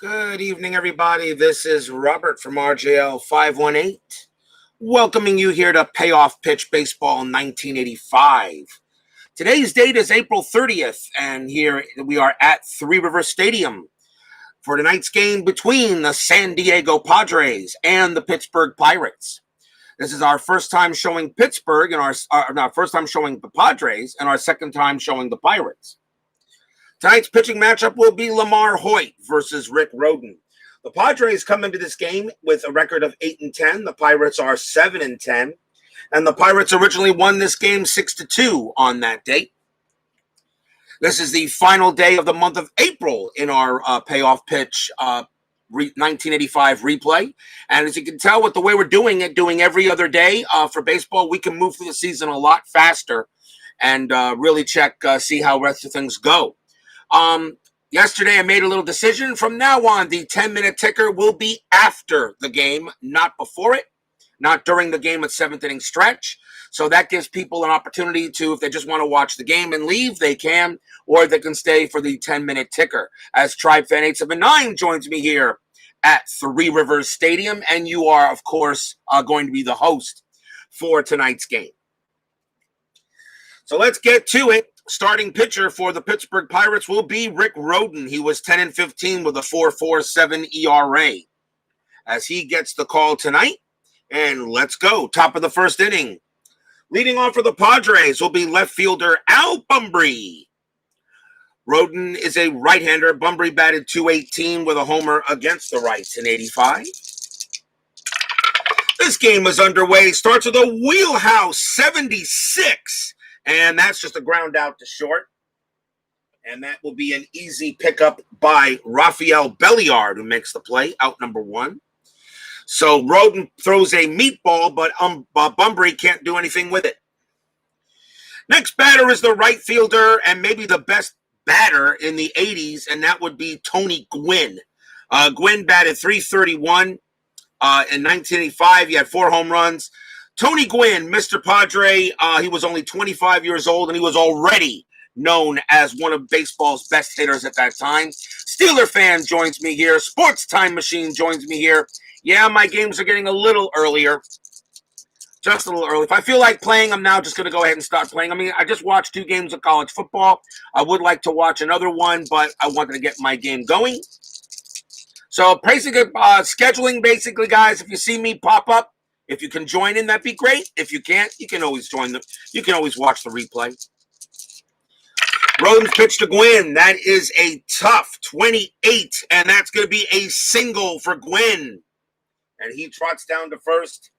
Good evening, everybody. This is Robert from RJL 518, welcoming you here to Payoff Pitch Baseball 1985. Today's date is April 30th, and here we are at Three Rivers Stadium for tonight's game between the San Diego Padres and the Pittsburgh Pirates. This is our first time showing Pittsburgh and our first time showing the Padres and our second time showing the Pirates. Tonight's pitching matchup will be LaMarr Hoyt versus Rhoden. The Padres come into this game with a record of 8-10. The Pirates are 7-10. And the Pirates originally won this game 6-2 on that date. This is the final day of the month of April in our Payoff Pitch 1985 replay. And as you can tell with the way we're doing it, doing every other day for baseball, we can move through the season a lot faster and really see how the rest of things go. Yesterday I made a little decision. From now on, the 10-minute ticker will be after the game, not before it, not during the game at seventh inning stretch. So that gives people an opportunity to, if they just want to watch the game and leave, they can, or they can stay for the 10-minute ticker. As Tribe Fan 879 joins me here at Three Rivers Stadium, and you are, of course, going to be the host for tonight's game. So let's get to it. Starting pitcher for the Pittsburgh Pirates will be Rhoden. He was 10-15 with a 4.47 ERA. As he gets the call tonight, and let's go. Top of the first inning. Leading off for the Padres will be left fielder Al Bumbry. Rhoden is a right-hander. Bumbry batted .218 with a homer against the rights in '85. This game is underway. Starts with a wheelhouse 76. And that's just a ground out to short. And that will be an easy pickup by Rafael Belliard, who makes the play, out number one. So Rhoden throws a meatball, but Bumbry can't do anything with it. Next batter is the right fielder and maybe the best batter in the 80s, and that would be Tony Gwynn. Gwynn batted .331 in 1985. He had 4 home runs. Tony Gwynn, Mr. Padre, he was only 25 years old, and he was already known as one of baseball's best hitters at that time. Steeler Fan joins me here. Sports Time Machine joins me here. Yeah, my games are getting a little earlier. Just a little early. If I feel like playing, I'm now just going to go ahead and start playing. I mean, I just watched 2 games of college football. I would like to watch another one, but I wanted to get my game going. So, basically, scheduling, basically, guys, if you see me pop up, if you can join in, that'd be great. If you can't, you can always join them. You can always watch the replay. Rhoden's pitch to Gwynn. That is a tough 28, and that's going to be a single for Gwynn. And he trots down to first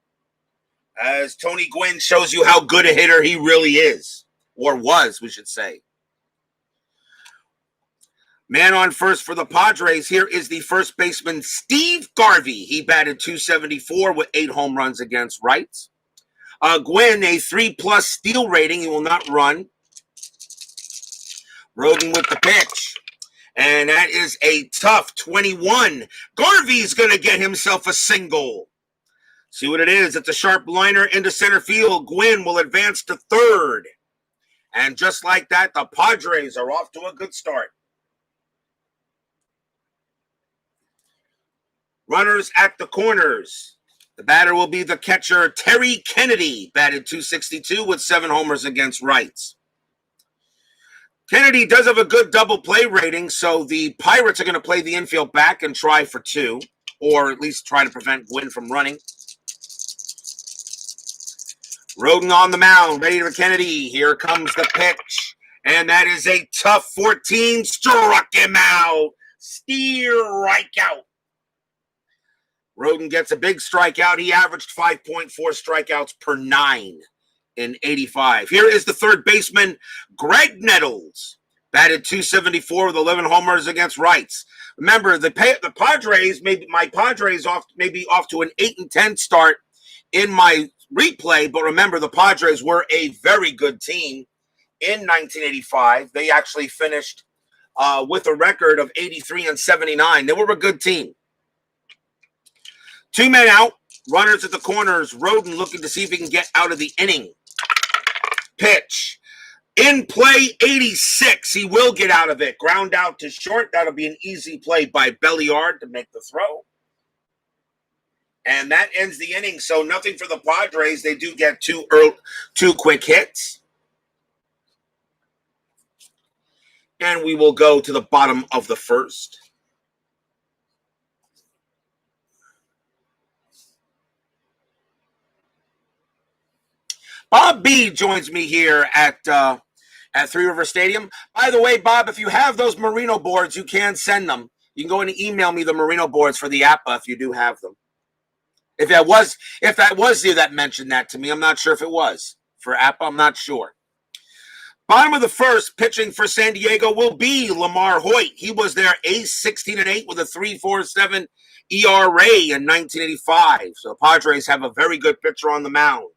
as Tony Gwynn shows you how good a hitter he really is, or was, we should say. Man on first for the Padres. Here is the first baseman, Steve Garvey. He batted .274 with 8 home runs against rights. Gwynn, a 3+ steal rating. He will not run. Rhoden with the pitch. And that is a tough 21. Garvey's going to get himself a single. See what it is. It's a sharp liner into center field. Gwynn will advance to third. And just like that, the Padres are off to a good start. Runners at the corners. The batter will be the catcher, Terry Kennedy, batted .262 with 7 homers against rights. Kennedy does have a good double play rating, so the Pirates are going to play the infield back and try for 2, or at least try to prevent Gwynn from running. Rhoden on the mound, ready for Kennedy. Here comes the pitch, and that is a tough 14. Struck him out. Strikeout. Rhoden gets a big strikeout. He averaged 5.4 strikeouts per 9 in '85. Here is the third baseman, Greg Nettles, batted .274 with 11 homers against rights. Remember, the Padres, my Padres may be off to an 8-10 start in my replay, but remember, the Padres were a very good team in 1985. They actually finished with a record of 83-79. They were a good team. 2 men out, runners at the corners. Rhoden looking to see if he can get out of the inning. Pitch. In play 86, he will get out of it. Ground out to short. That'll be an easy play by Belliard to make the throw. And that ends the inning. So nothing for the Padres. They do get two quick hits. And we will go to the bottom of the first. Bob B joins me here at Three River Stadium. By the way, Bob, if you have those Merino boards, you can send them. You can go and email me the Merino boards for the APA if you do have them. If that was you that mentioned that to me, I'm not sure if it was. For APA, I'm not sure. Bottom of the first, pitching for San Diego will be LaMarr Hoyt. He was their ace, 16-8 with a 3.47 ERA in 1985. So the Padres have a very good pitcher on the mound.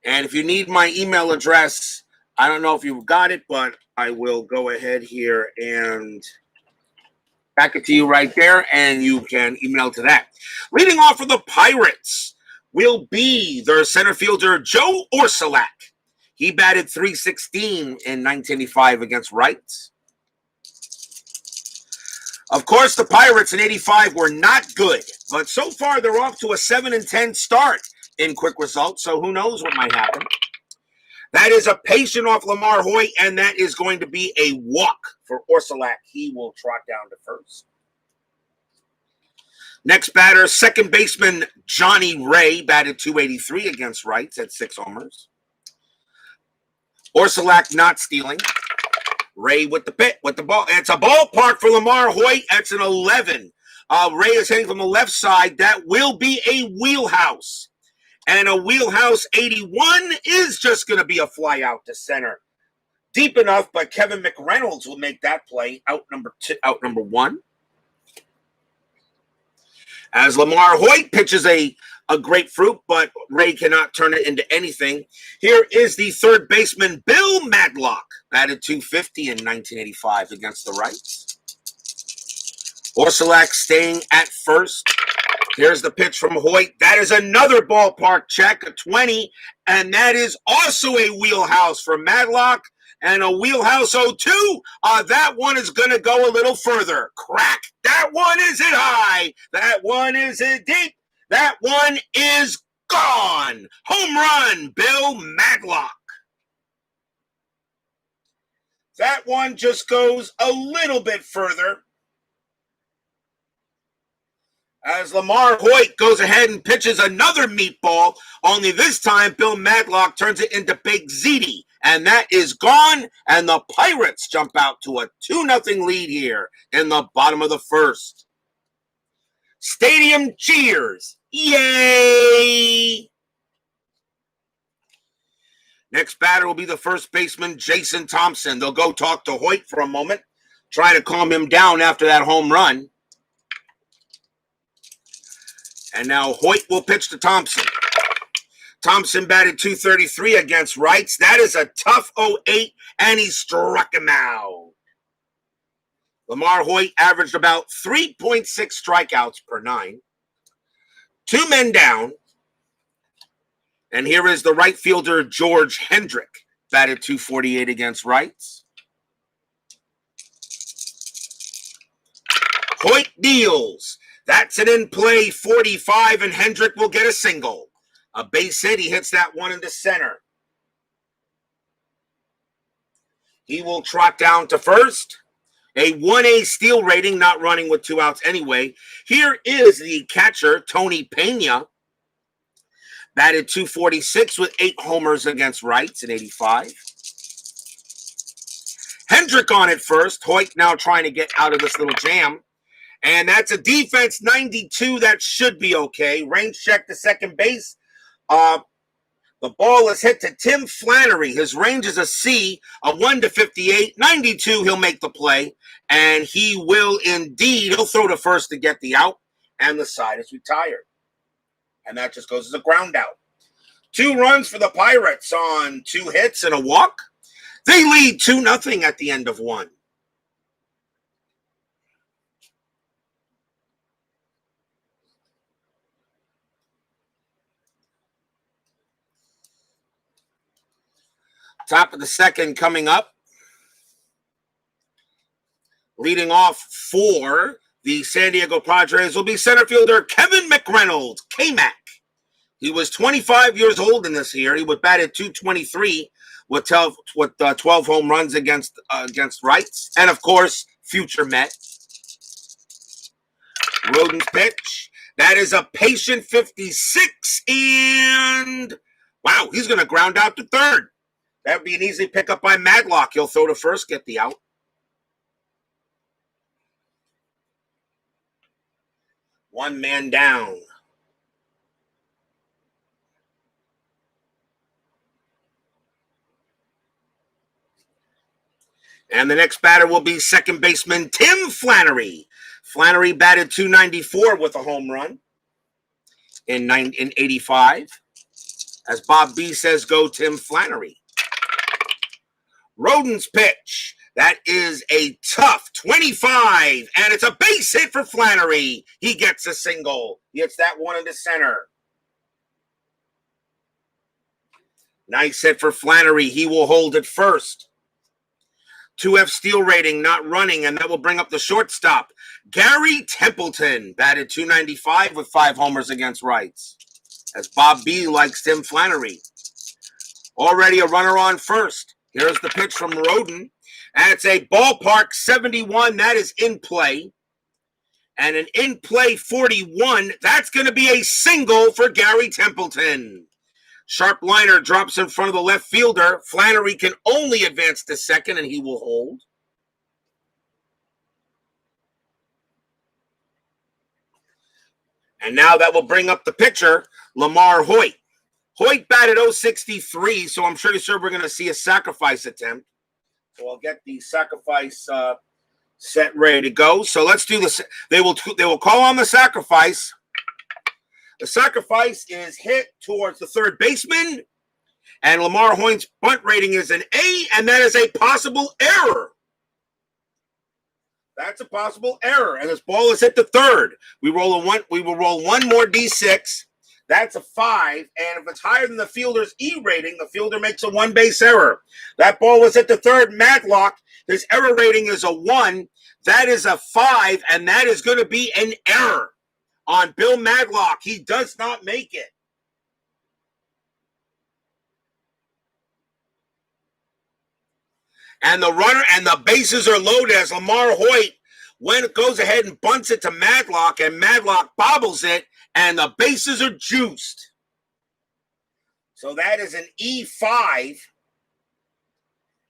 And if you need my email address, I don't know if you've got it, but I will go ahead here and back it to you right there, and you can email to that. Leading off for the Pirates will be their center fielder, Joe Orsulak. He batted .316 in 1985 against Wright. Of course, the Pirates in 85 were not good, but so far they're off to a 7-10 start in quick results, so who knows what might happen. That is a patient off LaMarr Hoyt, and that is going to be a walk for Orsulak. He will trot down to first. Next batter, second baseman Johnny Ray, batted .283 against Wright at 6 homers. Orsulak not stealing. Ray with the ball. It's a ballpark for LaMarr Hoyt. That's an 11. Ray is hitting from the left side. That will be a wheelhouse. And a wheelhouse 81 is just going to be a fly out to center. Deep enough, but Kevin McReynolds will make that play. Out number 1. As LaMarr Hoyt pitches a grapefruit, but Ray cannot turn it into anything. Here is the third baseman, Bill Madlock, batted .250 in 1985 against the Wrights. Orsulak staying at first. Here's the pitch from Hoyt. That is another ballpark check, a 20, and that is also a wheelhouse for Madlock, and a wheelhouse 02. That one is going to go a little further. Crack. That one isn't high. That one isn't deep. That one is gone. Home run, Bill Madlock. That one just goes a little bit further. As LaMarr Hoyt goes ahead and pitches another meatball, only this time Bill Madlock turns it into Big Ziti. And that is gone, and the Pirates jump out to a 2-0 lead here in the bottom of the first. Stadium cheers. Yay! Next batter will be the first baseman, Jason Thompson. They'll go talk to Hoyt for a moment, try to calm him down after that home run. And now Hoyt will pitch to Thompson. Thompson batted .233 against Wrights. That is a tough 08, and he struck him out. LaMarr Hoyt averaged about 3.6 strikeouts per 9. 2 men down. And here is the right fielder, George Hendrick, batted .248 against Wrights. Hoyt deals. That's an in-play 45, and Hendrick will get a single. A base hit. He hits that one into center. He will trot down to first. A 1A steal rating, not running with 2 outs anyway. Here is the catcher, Tony Pena. Batted .246 with 8 homers against Wrights in 85. Hendrick on it first. Hoyt now trying to get out of this little jam. And that's a defense 92. That should be okay. Range check to second base. The ball is hit to Tim Flannery. His range is a C, a 1-58. 92, he'll make the play. And he will indeed. He'll throw to first to get the out. And the side is retired. And that just goes as a ground out. 2 runs for the Pirates on 2 hits and a walk. They lead 2-0 at the end of 1. Top of the second coming up. Leading off for the San Diego Padres will be center fielder Kevin McReynolds, K-Mac. He was 25 years old in this year. He was batted .223 with 12 home runs against rights. And, of course, future Met. Rhoden's pitch. That is a patient 56. And, wow, he's going to ground out to third. That would be an easy pickup by Madlock. He'll throw to first, get the out. One man down. And the next batter will be second baseman Tim Flannery. Flannery batted .294 with a home run in 85. As Bob B says, go Tim Flannery. Rhoden's pitch. That is a tough 25, and it's a base hit for Flannery. He gets a single. He hits that one into center. Nice hit for Flannery. He will hold it first. 2F steal rating, not running, and that will bring up the shortstop. Gary Templeton batted .295 with 5 homers against rights. As Bob B likes Tim Flannery. Already a runner on first. Here's the pitch from Rhoden. And it's a ballpark 71. That is in play. And an in play 41. That's going to be a single for Gary Templeton. Sharp liner drops in front of the left fielder. Flannery can only advance to second, and he will hold. And now that will bring up the pitcher, LaMarr Hoyt. Hoyt batted .063, so I'm pretty sure we're going to see a sacrifice attempt. So I'll get the sacrifice set ready to go. So let's do this. They will call on the sacrifice. The sacrifice is hit towards the third baseman, and LaMarr Hoyt's bunt rating is an A, and that is a possible error. That's a possible error, and this ball is hit to third. We will roll one more D6. That's a 5, and if it's higher than the fielder's E rating, the fielder makes a one-base error. That ball was hit to third. Madlock, his error rating is a 1. That is a 5, and that is going to be an error on Bill Madlock. He does not make it. And the runner and the bases are loaded as LaMarr Hoyt goes ahead and bunts it to Madlock, and Madlock bobbles it, and the bases are juiced. So that is an E5,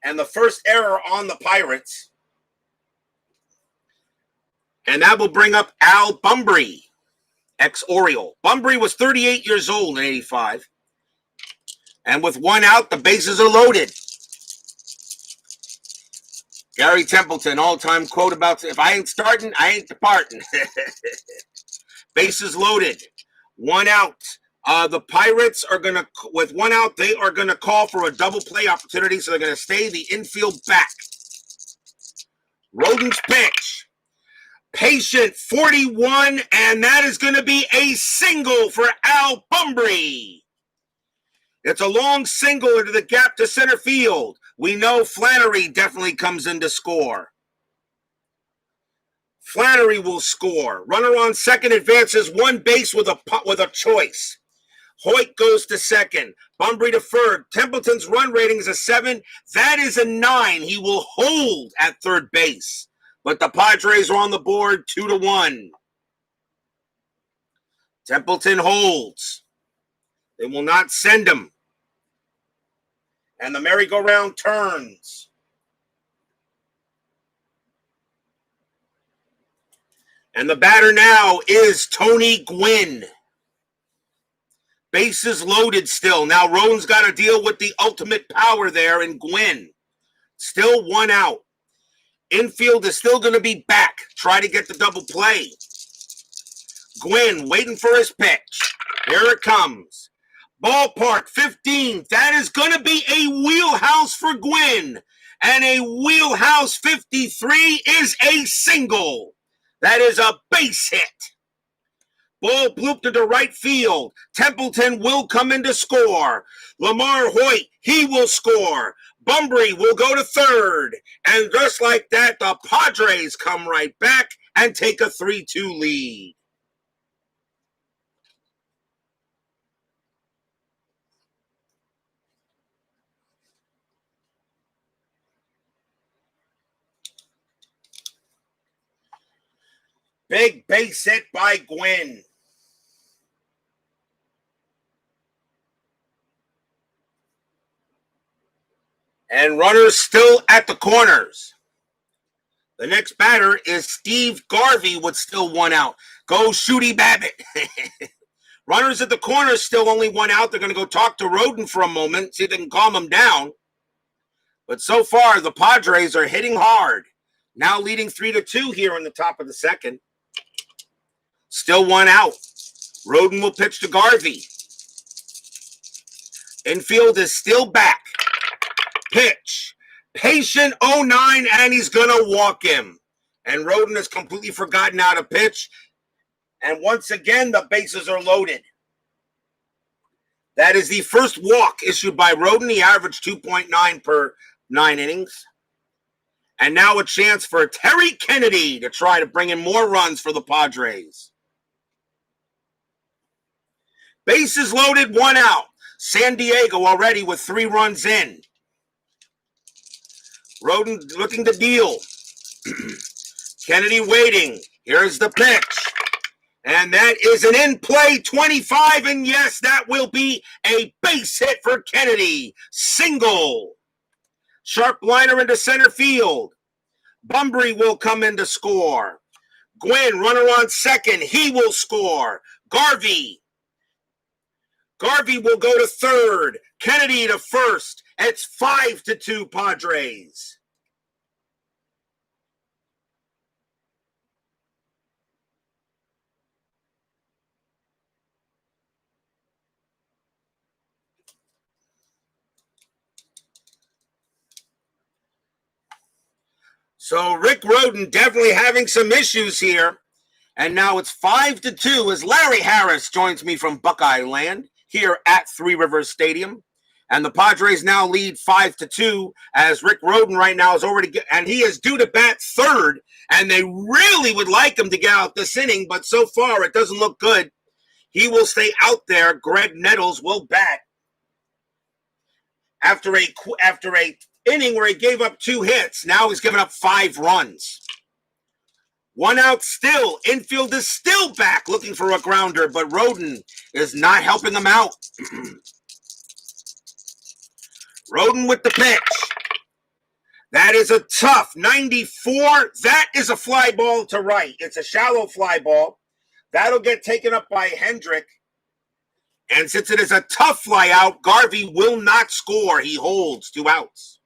and the first error on the Pirates. And that will bring up Al Bumbry, ex-Oriole. Bumbry was 38 years old in 85. And with one out, the bases are loaded. Gary Templeton, all-time quote about, if I ain't starting, I ain't departing. Bases loaded. One out. The Pirates are going to, with one out, they are going to call for a double play opportunity, so they're going to stay the infield back. Rhoden's pitch. Patient 41, and that is going to be a single for Al Bumbry. It's a long single into the gap to center field. We know Flannery definitely comes in to score. Flannery will score. Runner on second advances one base with a choice. Hoyt goes to second. Bumbry to third. Templeton's run rating is a 7. That is a 9. He will hold at third base. But the Padres are on the board 2-1. Templeton holds. They will not send him. And the merry-go-round turns. And the batter now is Tony Gwynn. Bases loaded still. Now Rhoden's got to deal with the ultimate power there in Gwynn. Still one out. Infield is still going to be back. Try to get the double play. Gwynn waiting for his pitch. Here it comes. Ballpark 15. That is going to be a wheelhouse for Gwynn. And a wheelhouse 53 is a single. That is a base hit. Ball blooped into right field. Templeton will come in to score. LaMarr Hoyt, he will score. Bunbury will go to third. And just like that, the Padres come right back and take a 3-2 lead. Big base hit by Gwynn. And runners still at the corners. The next batter is Steve Garvey with still one out. Go Shooty Babbitt. Runners at the corners, still only one out. They're going to go talk to Rhoden for a moment, see if they can calm him down. But so far, the Padres are hitting hard. Now leading 3-2 here in the top of the second. Still one out. Rhoden will pitch to Garvey. Infield is still back. Pitch. Patient 0-9, and he's going to walk him. And Rhoden has completely forgotten how to pitch. And once again, the bases are loaded. That is the first walk issued by Rhoden. He averaged 2.9 per 9 innings. And now a chance for Terry Kennedy to try to bring in more runs for the Padres. Bases loaded, one out. San Diego already with 3 runs in. Rhoden looking to deal. Kennedy waiting. Here's the pitch. And that is an in-play 25. And yes, that will be a base hit for Kennedy. Single. Sharp liner into center field. Bunbury will come in to score. Gwynn, runner on second. He will score. Garvey will go to third. Kennedy to first. It's 5-2 Padres. So Rick Rhoden definitely having some issues here. And now it's 5-2 as Larry Harris joins me from Buckeye Land here at Three Rivers Stadium. And the Padres now lead 5-2 as Rick Rhoden right now is already and he is due to bat third. And they really would like him to get out this inning, but so far it doesn't look good. He will stay out there. Greg Nettles will bat after a inning where he gave up 2 hits. Now he's given up 5 runs. 1 out still. Infield is still back looking for a grounder, but Rhoden is not helping him out. Rhoden with the pitch. That is a tough 94. That is a fly ball to right. It's a shallow fly ball. That'll get taken up by Hendrick. And since it is a tough fly out, Garvey will not score. He holds 2 outs.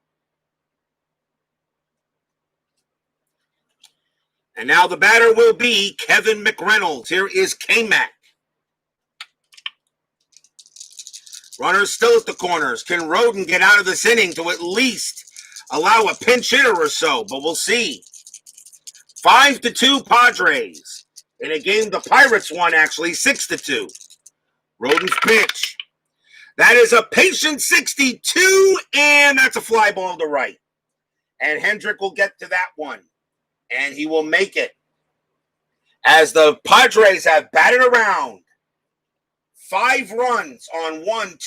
And now the batter will be Kevin McReynolds. Here is K-Mac. Runners still at the corners. Can Rhoden get out of this inning to at least allow a pinch hitter or so? But we'll see. 5-2 Padres. In a game the Pirates won, actually, 6-2. Rhoden's pitch. That is a patient 62, and that's a fly ball to right. And Hendrick will get to that one. And he will make it. As the Padres have batted around. 5 runs on 5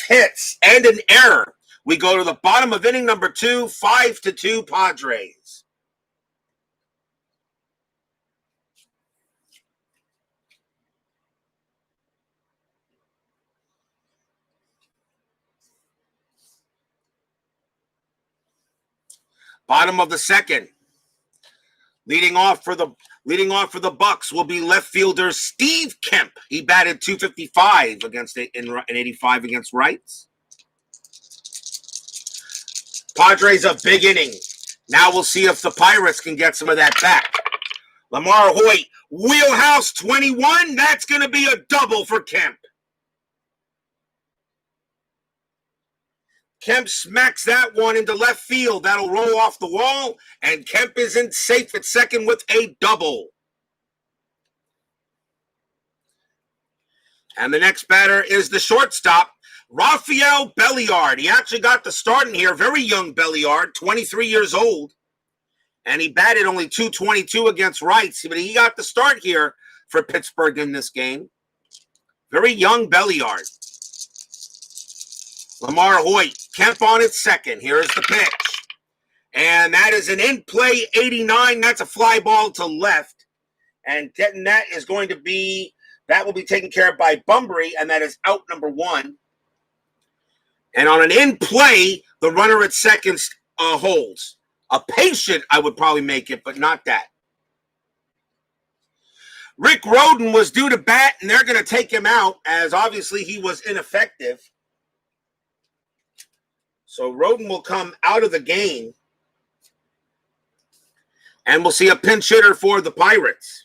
hits and an error. We go to the bottom of inning number 2, 5-2 Padres. Bottom of the second. Leading off for the Bucks will be left fielder Steve Kemp. He batted .255 against in 85 against rights. Padres a big inning. Now we'll see if the Pirates can get some of that back. LaMarr Hoyt, wheelhouse 21. That's going to be a double for Kemp. Kemp smacks that one into left field. That'll roll off the wall, and Kemp is in safe at second with a double. And the next batter is the shortstop, Rafael Belliard. He actually got the start in here. Very young Belliard, 23 years old. And he batted only .222 against rights. But he got the start here for Pittsburgh in this game. Very young Belliard. LaMarr Hoyt, Kemp on its second. Here is the pitch. And that is an in-play 89. That's a fly ball to left. And getting that is going to be, that will be taken care of by Bunbury, and that is out number 1. And on an in-play, the runner at second holds. A patient, I would probably make it, but not that. Rick Rhoden was due to bat, and they're going to take him out, as obviously he was ineffective. So Rhoden will come out of the game. And we'll see a pinch hitter for the Pirates.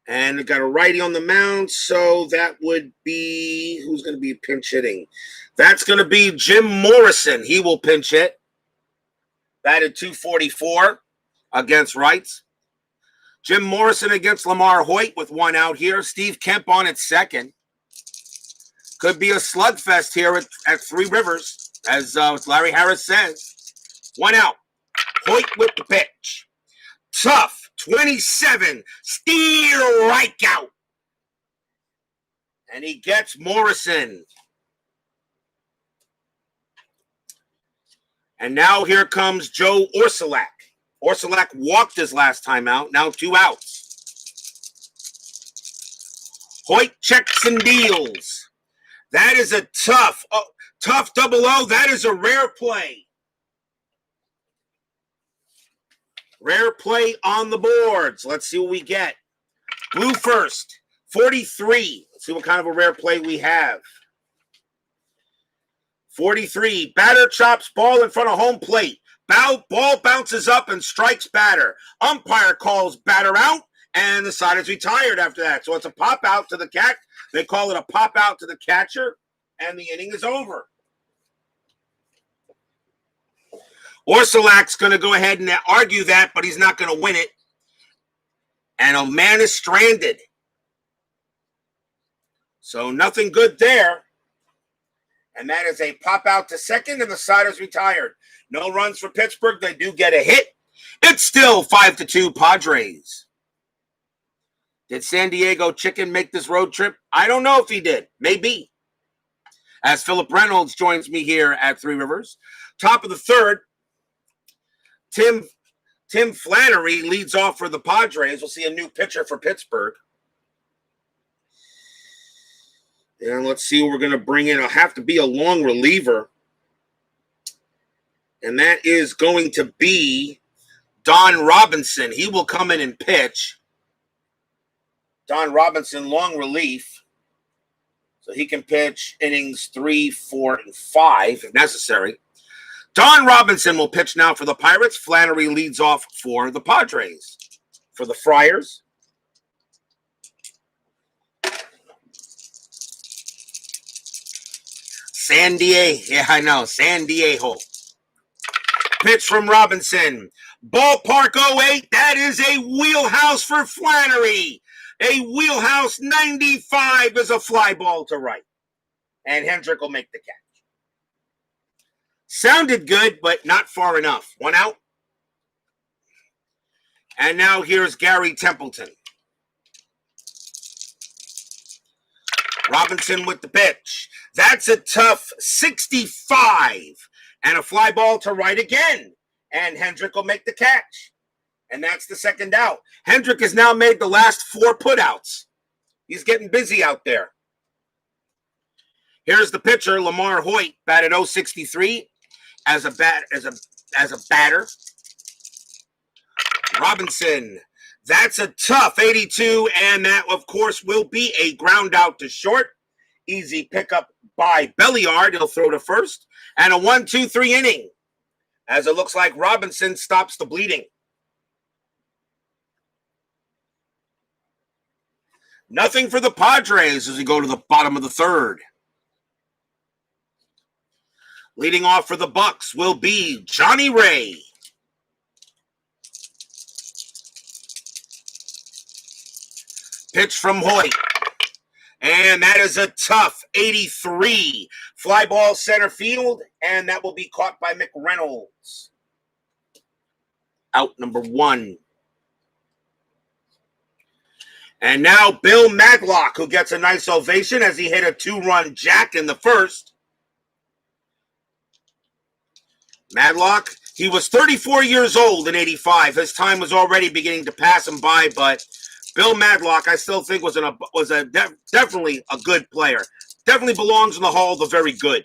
And we got a righty on the mound, so that would be, who's going to be pinch hitting? That's going to be Jim Morrison. He will pinch hit. Batted .244 against rights. Jim Morrison against LaMarr Hoyt with 1 out here. Steve Kemp on at second. Could be a slugfest here at Three Rivers, as Larry Harris says. 1 out. Hoyt with the pitch. Tough, 27, steal strikeout. And he gets Morrison. And now here comes Joe Orsulak. Orsulak walked his last time out, now 2 outs. Hoyt checks and deals. That is a tough double O. That is a rare play. Rare play on the boards. Let's see what we get. Blue first, 43. Let's see what kind of a rare play we have. 43. Batter chops ball in front of home plate. Ball bounces up and strikes batter. Umpire calls batter out, and the side is retired after that. So it's a pop out to the catch. They call it a pop out to the catcher, and the inning is over. Orsulak's going to go ahead and argue that, but he's not going to win it. And a man is stranded. So nothing good there. And that is a pop out to second, and the side is retired. No runs for Pittsburgh. They do get a hit. It's still 5-2 Padres. Did San Diego Chicken make this road trip? I don't know if he did. Maybe. As Philip Reynolds joins me here at Three Rivers. Top of the third. Tim Flannery leads off for the Padres. We'll see a new pitcher for Pittsburgh. And let's see what we're going to bring in. It'll have to be a long reliever. And that is going to be Don Robinson. He will come in and pitch. Don Robinson, long relief. So he can pitch innings 3, 4, and 5 if necessary. Don Robinson will pitch now for the Pirates. Flannery leads off for the Padres. For the Friars. San Diego. Yeah, I know. San Diego. Pitch from Robinson. Ballpark 08. That is a wheelhouse for Flannery. A wheelhouse 95 is a fly ball to right. And Hendrick will make the catch. Sounded good, but not far enough. 1 out. And now here's Gary Templeton. Robinson with the pitch. That's a tough 65. And a fly ball to right again. And Hendrick will make the catch. And that's the second out. Hendrick has now made the last 4 putouts. He's getting busy out there. Here's the pitcher, LaMarr Hoyt, batted .063 as a batter. Robinson, that's a tough 82, and that, of course, will be a ground out to short. Easy pickup by Belliard. He'll throw to first. And a 1-2-3 inning, as it looks like Robinson stops the bleeding. Nothing for the Padres as we go to the bottom of the third. Leading off for the Bucks will be Johnny Ray. Pitch from Hoyt. And that is a tough 83. Fly ball center field, and that will be caught by McReynolds. Out number 1. And now Bill Madlock, who gets a nice ovation as he hit a 2-run jack in the first. Madlock, he was 34 years old in 85. His time was already beginning to pass him by, but Bill Madlock, I still think definitely a good player. Definitely belongs in the Hall of the Very Good.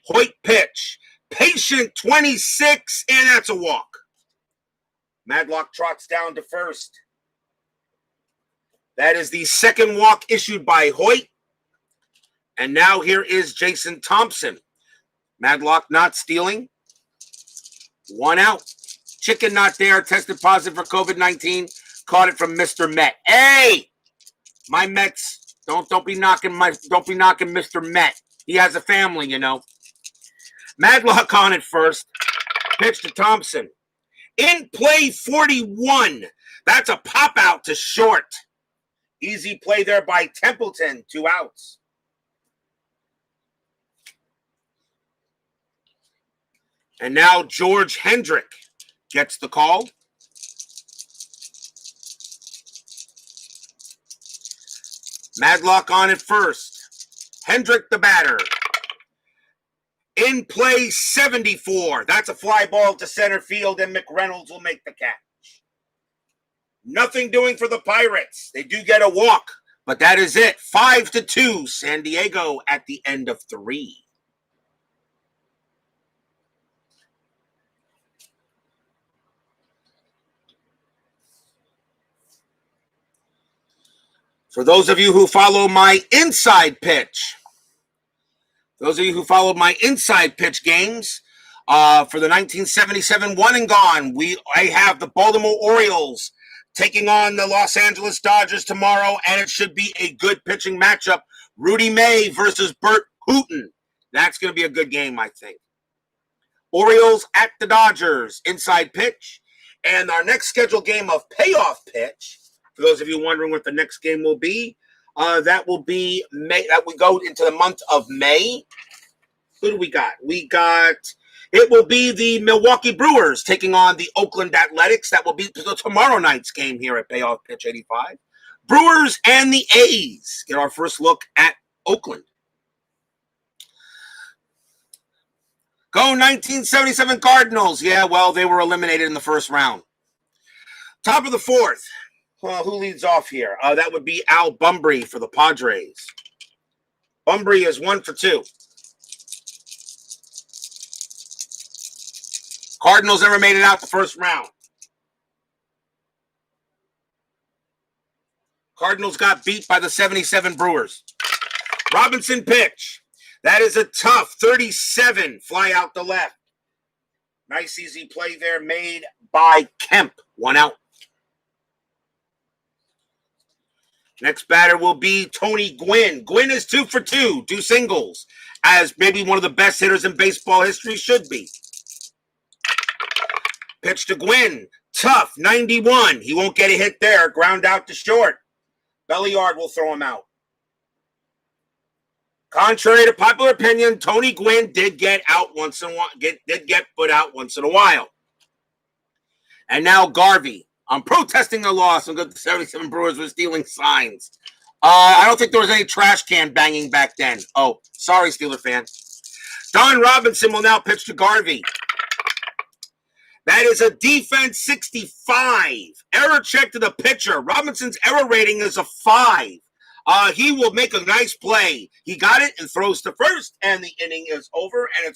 Hoyt pitch. Patient 26, and that's a walk. Madlock trots down to first. That is the second walk issued by Hoyt. And now here is Jason Thompson. Madlock not stealing. 1 out. Chicken not there. Tested positive for COVID-19. Caught it from Mr. Met. Hey! My Mets. Don't be knocking Mr. Met. He has a family, you know. Madlock on it first. Pitch to Thompson. In play 41. That's a pop out to short. Easy play there by Templeton. 2 outs. And now George Hendrick gets the call. Madlock on it first. Hendrick the batter. In play 74. That's a fly ball to center field, and McReynolds will make the catch. Nothing doing for the Pirates. They do get a walk, but that is it. 5-2, San Diego at the end of 3. For those of you who follow my inside pitch, games for the 1977 one and gone, I have the Baltimore Orioles taking on the Los Angeles Dodgers tomorrow, and it should be a good pitching matchup. Rudy May versus Bert Hooton. That's going to be a good game, I think. Orioles at the Dodgers, inside pitch. And our next scheduled game of Payoff Pitch, for those of you wondering what the next game will be, that will be May. That we go into the month of May. Who do we got? It will be the Milwaukee Brewers taking on the Oakland Athletics. That will be tomorrow night's game here at Payoff Pitch 85. Brewers and the A's. Get our first look at Oakland. Go 1977 Cardinals. Yeah, well, they were eliminated in the first round. Top of the 4th. Well, who leads off here? That would be Al Bumbry for the Padres. Bumbry is 1 for 2. Cardinals never made it out the first round. Cardinals got beat by the 77 Brewers. Robinson pitch. That is a tough 37. Fly out the left. Nice easy play there made by Kemp. 1 out. Next batter will be Tony Gwynn. Gwynn is 2 for 2. 2 singles. As maybe one of the best hitters in baseball history should be. Pitch to Gwynn. Tough. 91. He won't get a hit there. Ground out to short. Belliard will throw him out. Contrary to popular opinion, Tony Gwynn did get out once in a while. Did get put out once in a while. And now Garvey. I'm protesting the loss. I'm good. The 77 Brewers were stealing signs. I don't think there was any trash can banging back then. Oh, sorry, Steeler fan. Don Robinson will now pitch to Garvey. That is a defense 65. Error check to the pitcher. Robinson's error rating is a 5. He will make a nice play. He got it and throws to first, and the inning is over, and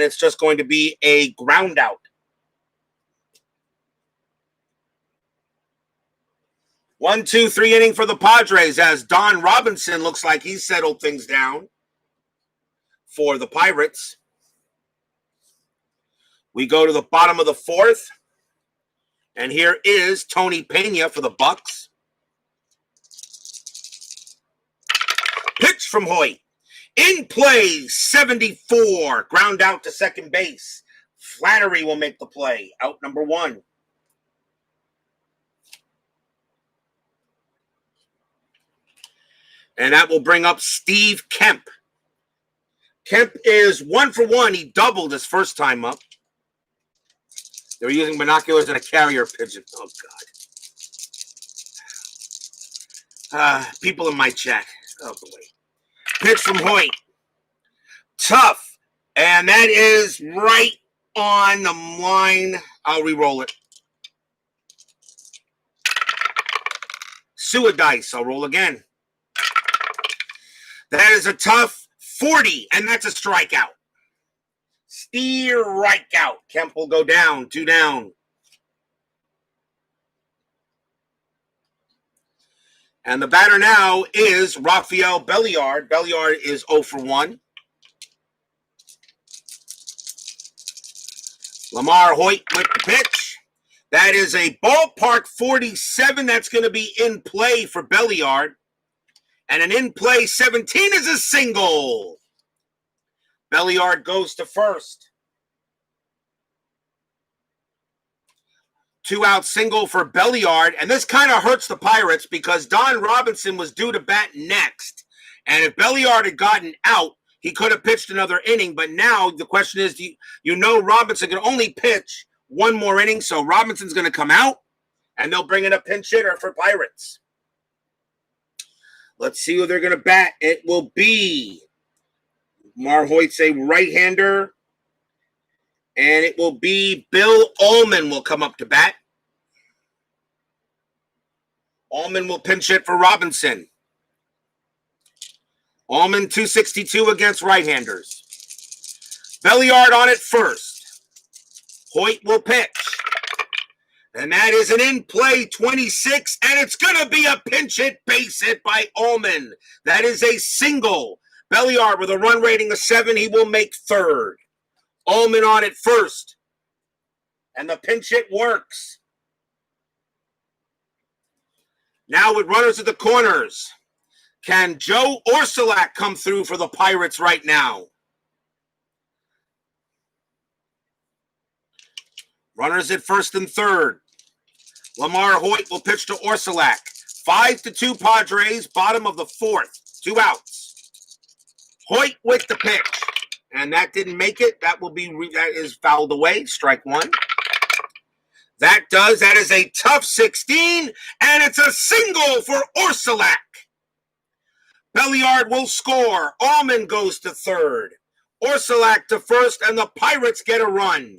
it's just going to be a ground out. 1, 2, 3 inning for the Padres as Don Robinson looks like he's settled things down for the Pirates. We go to the bottom of the 4th, and here is Tony Pena for the Bucks. Pitch from Hoyt. In play, 74. Ground out to second base. Flannery will make the play. Out number 1. And that will bring up Steve Kemp. Kemp is 1 for 1. He doubled his first time up. They were using binoculars and a carrier pigeon. Oh, God. People in my chat. Oh, boy. Pitch from Hoyt. Tough. And that is right on the line. I'll re-roll it. Sewer dice. I'll roll again. That is a tough 40, and that's a strikeout. Strikeout. Kemp will go down. 2 down. And the batter now is Rafael Belliard. Belliard is 0 for 1. LaMarr Hoyt with the pitch. That is a ballpark 47. That's going to be in play for Belliard. And an in-play 17 is a single. Belliard goes to first. 2-out single for Belliard. And this kind of hurts the Pirates because Don Robinson was due to bat next. And if Belliard had gotten out, he could have pitched another inning. But now the question is, you know Robinson can only pitch one more inning. So Robinson's going to come out, and they'll bring in a pinch hitter for Pirates. Let's see who they're going to bat. It will be LaMarr Hoyt's a right-hander. And it will be Bill Ullman will come up to bat. Ullman will pinch hit for Robinson. Ullman 262 against right-handers. Belliard on it first. Hoyt will pitch. And that is an in-play 26, and it's going to be a pinch hit base hit by Ullman. That is a single. Belliard with a run rating of 7, he will make third. Ullman on it first. And the pinch hit works. Now with runners at the corners, can Joe Orsulak come through for the Pirates right now? Runners at first and third. LaMarr Hoyt will pitch to Orsulak. 5-2 Padres, bottom of the 4th. 2 outs. Hoyt with the pitch. And that didn't make it. That is fouled away. Strike 1. That is a tough 16, and it's a single for Orsulak. Belliard will score. Ullman goes to third. Orsulak to first, and the Pirates get a run.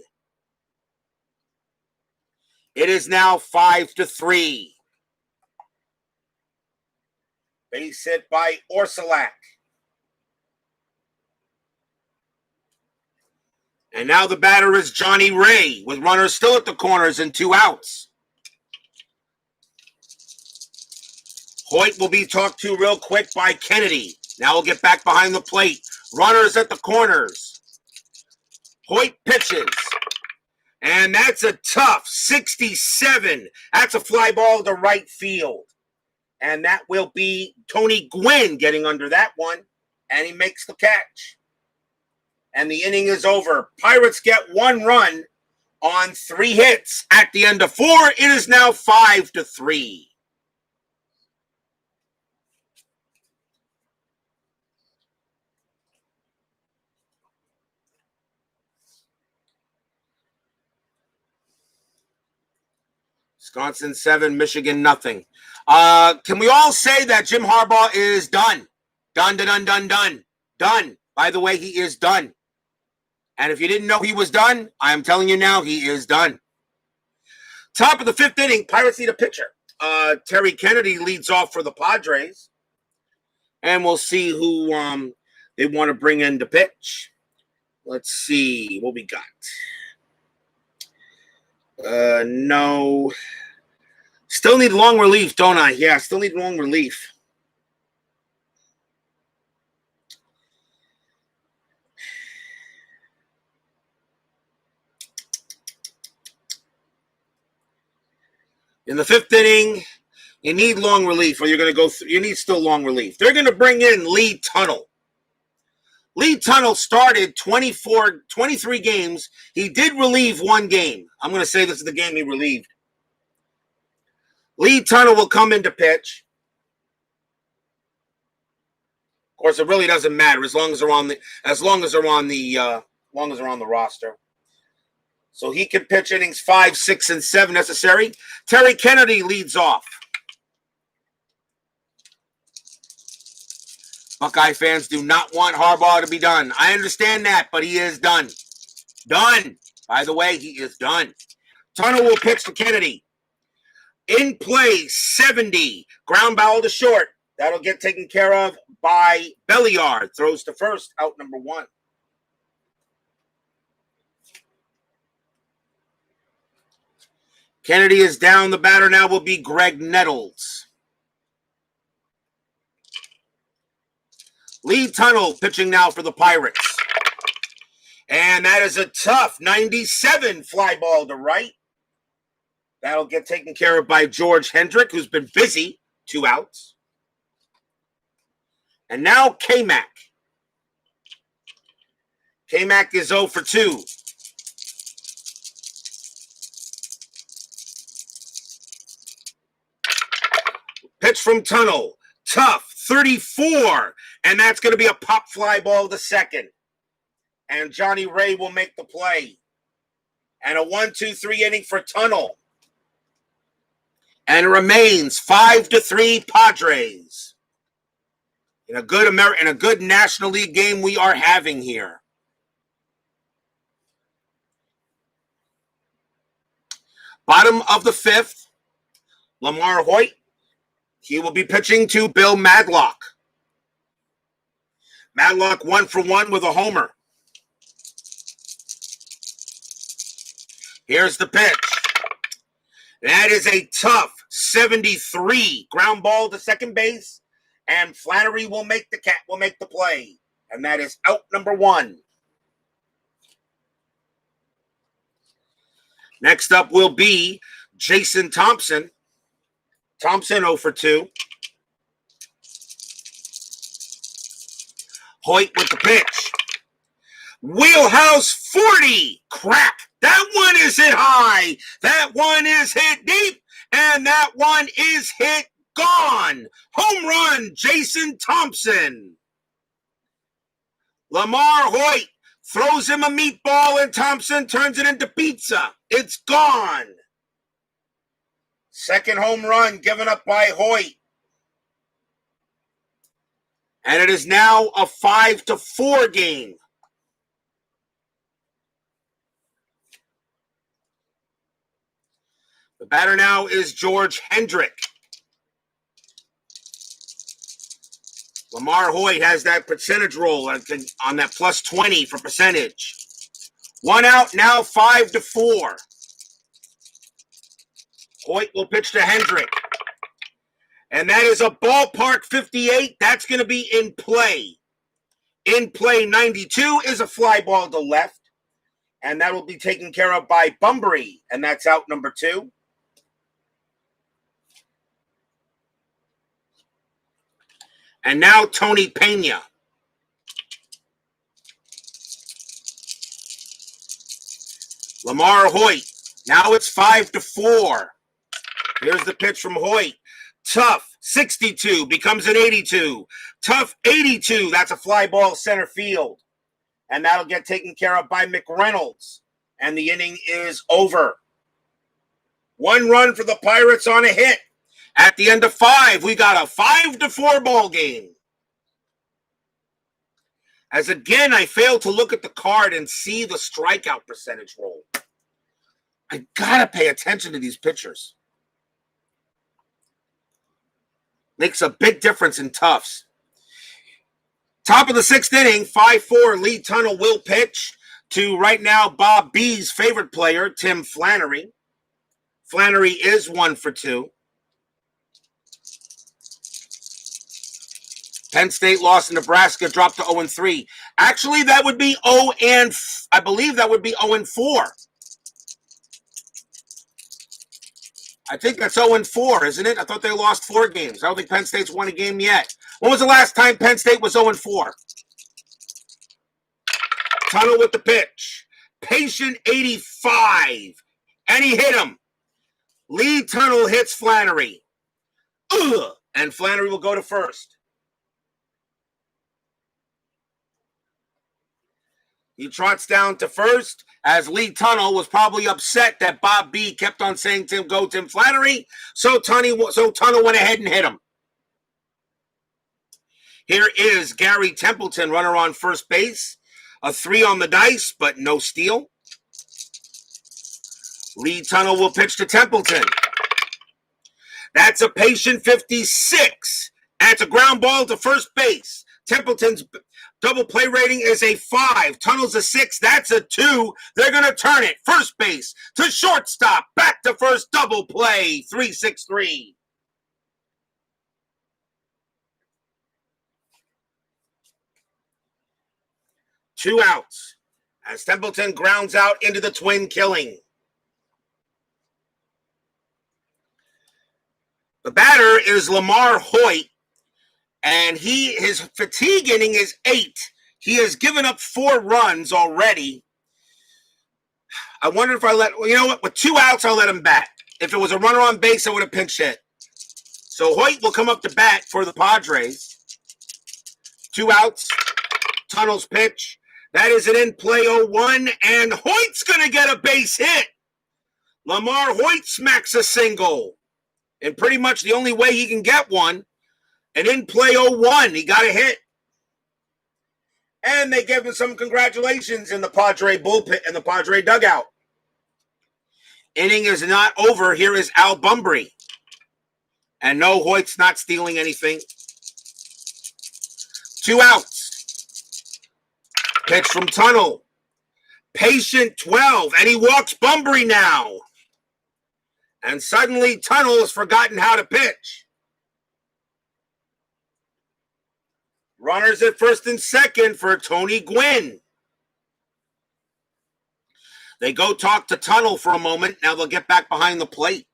It is now 5-3. Base hit by Orsulak. And now the batter is Johnny Ray, with runners still at the corners and 2 outs. Hoyt will be talked to real quick by Kennedy. Now we'll get back behind the plate. Runners at the corners. Hoyt pitches. And that's a tough 67. That's a fly ball to right field. And that will be Tony Gwynn getting under that one. And he makes the catch. And the inning is over. Pirates get 1 run on 3 hits. At the end of 4, it is now 5-3. Wisconsin 7, Michigan nothing. Can we all say that Jim Harbaugh is done? Done. By the way, he is done. And if you didn't know he was done, I am telling you now, he is done. Top of the 5th inning, Pirates need a pitcher. Terry Kennedy leads off for the Padres. And we'll see who they want to bring in to pitch. Let's see what we got. No. Still need long relief, don't I? Yeah, still need long relief. In the 5th inning, you need long relief, or you're going to go through. You need still long relief. They're going to bring in Lee Tunnell. Lee Tunnell started 23 games. He did relieve 1 game. I'm going to say this is the game he relieved. Lee Tunnell will come in to pitch. course, it really doesn't matter as long as they're on the roster. So he can pitch innings 5, 6, and 7 necessary. Terry Kennedy leads off. Buckeye fans do not want Harbaugh to be done. I understand that, but he is done. Done. By the way, he is done. Tunnel will pitch to Kennedy. In play, 70. Ground ball to short. That'll get taken care of by Belliard. Throws to first, out number 1. Kennedy is down. The batter now will be Greg Nettles. Lee Tunnel pitching now for the Pirates. And that is a tough 97 fly ball to right. That'll get taken care of by George Hendrick, who's been busy. 2 outs. And now K-Mac. K-Mac is 0 for 2. Pitch from Tunnel. Tough. 34. And that's going to be a pop fly ball to second. And Johnny Ray will make the play. And a 1-2-3 inning for Tunnel. And it remains 5-3 Padres. In a good National League game we are having here. Bottom of the 5th, LaMarr Hoyt. He will be pitching to Bill Madlock. Madlock 1 for 1 with a homer. Here's the pitch. That is a tough 73 ground ball to second base, and Flannery will make the play, and that is out number 1. Next up will be Jason Thompson. Thompson 0 for 2. Hoyt with the pitch. Wheelhouse 40. Crack. That one is hit high. That one is hit deep. And that one is hit gone. Home run, Jason Thompson. LaMarr Hoyt throws him a meatball and Thompson turns it into pizza. It's gone. Second home run given up by Hoyt. And it is now a 5-4 game. The batter now is George Hendrick. LaMarr Hoyt has that percentage roll on that plus 20 for percentage. 1 out, now 5-4. Hoyt will pitch to Hendrick. And that is a ballpark 58. That's going to be in play. In play 92 is a fly ball to left. And that will be taken care of by Bunbury. And that's out number 2. And now Tony Pena. LaMarr Hoyt. Now it's 5-4. Here's the pitch from Hoyt. Tough 62 becomes an 82. Tough 82. That's a fly ball center field. And that'll get taken care of by McReynolds. And the inning is over. 1 run for the Pirates on a hit. At the end of 5, we got a 5-4 ball game. As again, I failed to look at the card and see the strikeout percentage roll. I gotta pay attention to these pitchers. Makes a big difference in toughs. Top of the 6th inning, 5-4, Lee Tunnel will pitch to right now Bob B's favorite player, Tim Flannery. Flannery is 1 for 2. Penn State lost to Nebraska, dropped to 0-3. Actually, that would be 0-4. I think that's 0-4, isn't it? I thought they lost 4 games. I don't think Penn State's won a game yet. When was the last time Penn State was 0-4? Tunnel with the pitch. Patient 85. And he hit him. Lee Tunnel hits Flannery. And Flannery will go to first. He trots down to first as Lee Tunnell was probably upset that Bob B kept on saying Tim Flattery. So Tunnell went ahead and hit him. Here is Gary Templeton, runner on first base. A 3 on the dice, but no steal. Lee Tunnell will pitch to Templeton. That's a patient 56. And it's a ground ball to first base. Templeton's double play rating is a 5. Tunnel's a 6. That's a 2. They're going to turn it. First base to shortstop. Back to first, double play. 3-6-3. Two outs as Templeton grounds out into the twin killing. The batter is LaMarr Hoyt, and his fatigue inning is 8. He has given up 4 runs already. I wonder if with 2 outs, I'll let him bat. If it was a runner on base, I would have pinch hit. So Hoyt will come up to bat for the Padres. 2 outs, Tunnel's pitch. That is an in-play 0-1, and Hoyt's going to get a base hit. LaMarr Hoyt smacks a single. And pretty much the only way he can get one, an in-play 0-1. He got a hit. And they give him some congratulations in the Padre bullpen and the Padre dugout. Inning is not over. Here is Al Bumbry. And no, Hoyt's not stealing anything. 2 outs. Pitch from Tunnell. Patient 12. And he walks Bumbry now. And suddenly Tunnell has forgotten how to pitch. Runners at first and second for Tony Gwynn. They go talk to Tunnell for a moment. Now they'll get back behind the plate.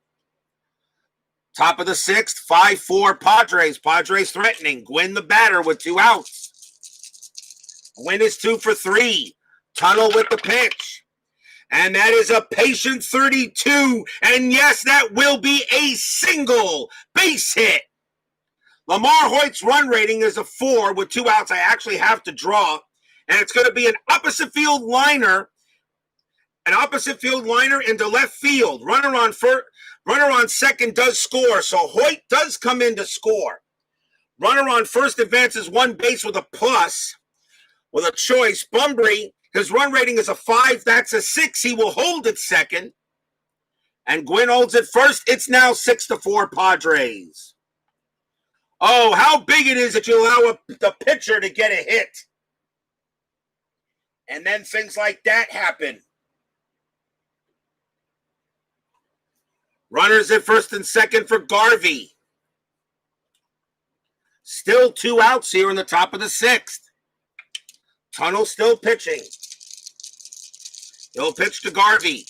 Top of the 6th, 5-4 Padres. Padres threatening. Gwynn the batter with 2 outs. Gwynn is 2 for 3. Tunnell with the pitch. And that is a patient 32. And yes, that will be a single base hit. LaMarr Hoyt's run rating is a 4 with 2 outs. I actually have to draw. And it's going to be an opposite field liner. An opposite field liner into left field. Runner on second does score. So Hoyt does come in to score. Runner on first advances 1 base with a plus. With a choice. Bumbry, his run rating is a 5. That's a 6. He will hold it second. And Gwynn holds it first. It's now 6-4 Padres. Oh, how big it is that you allow the pitcher to get a hit. And then things like that happen. Runners at first and second for Garvey. Still 2 outs here in the top of the 6th. Tunnell still pitching. He'll pitch to Garvey.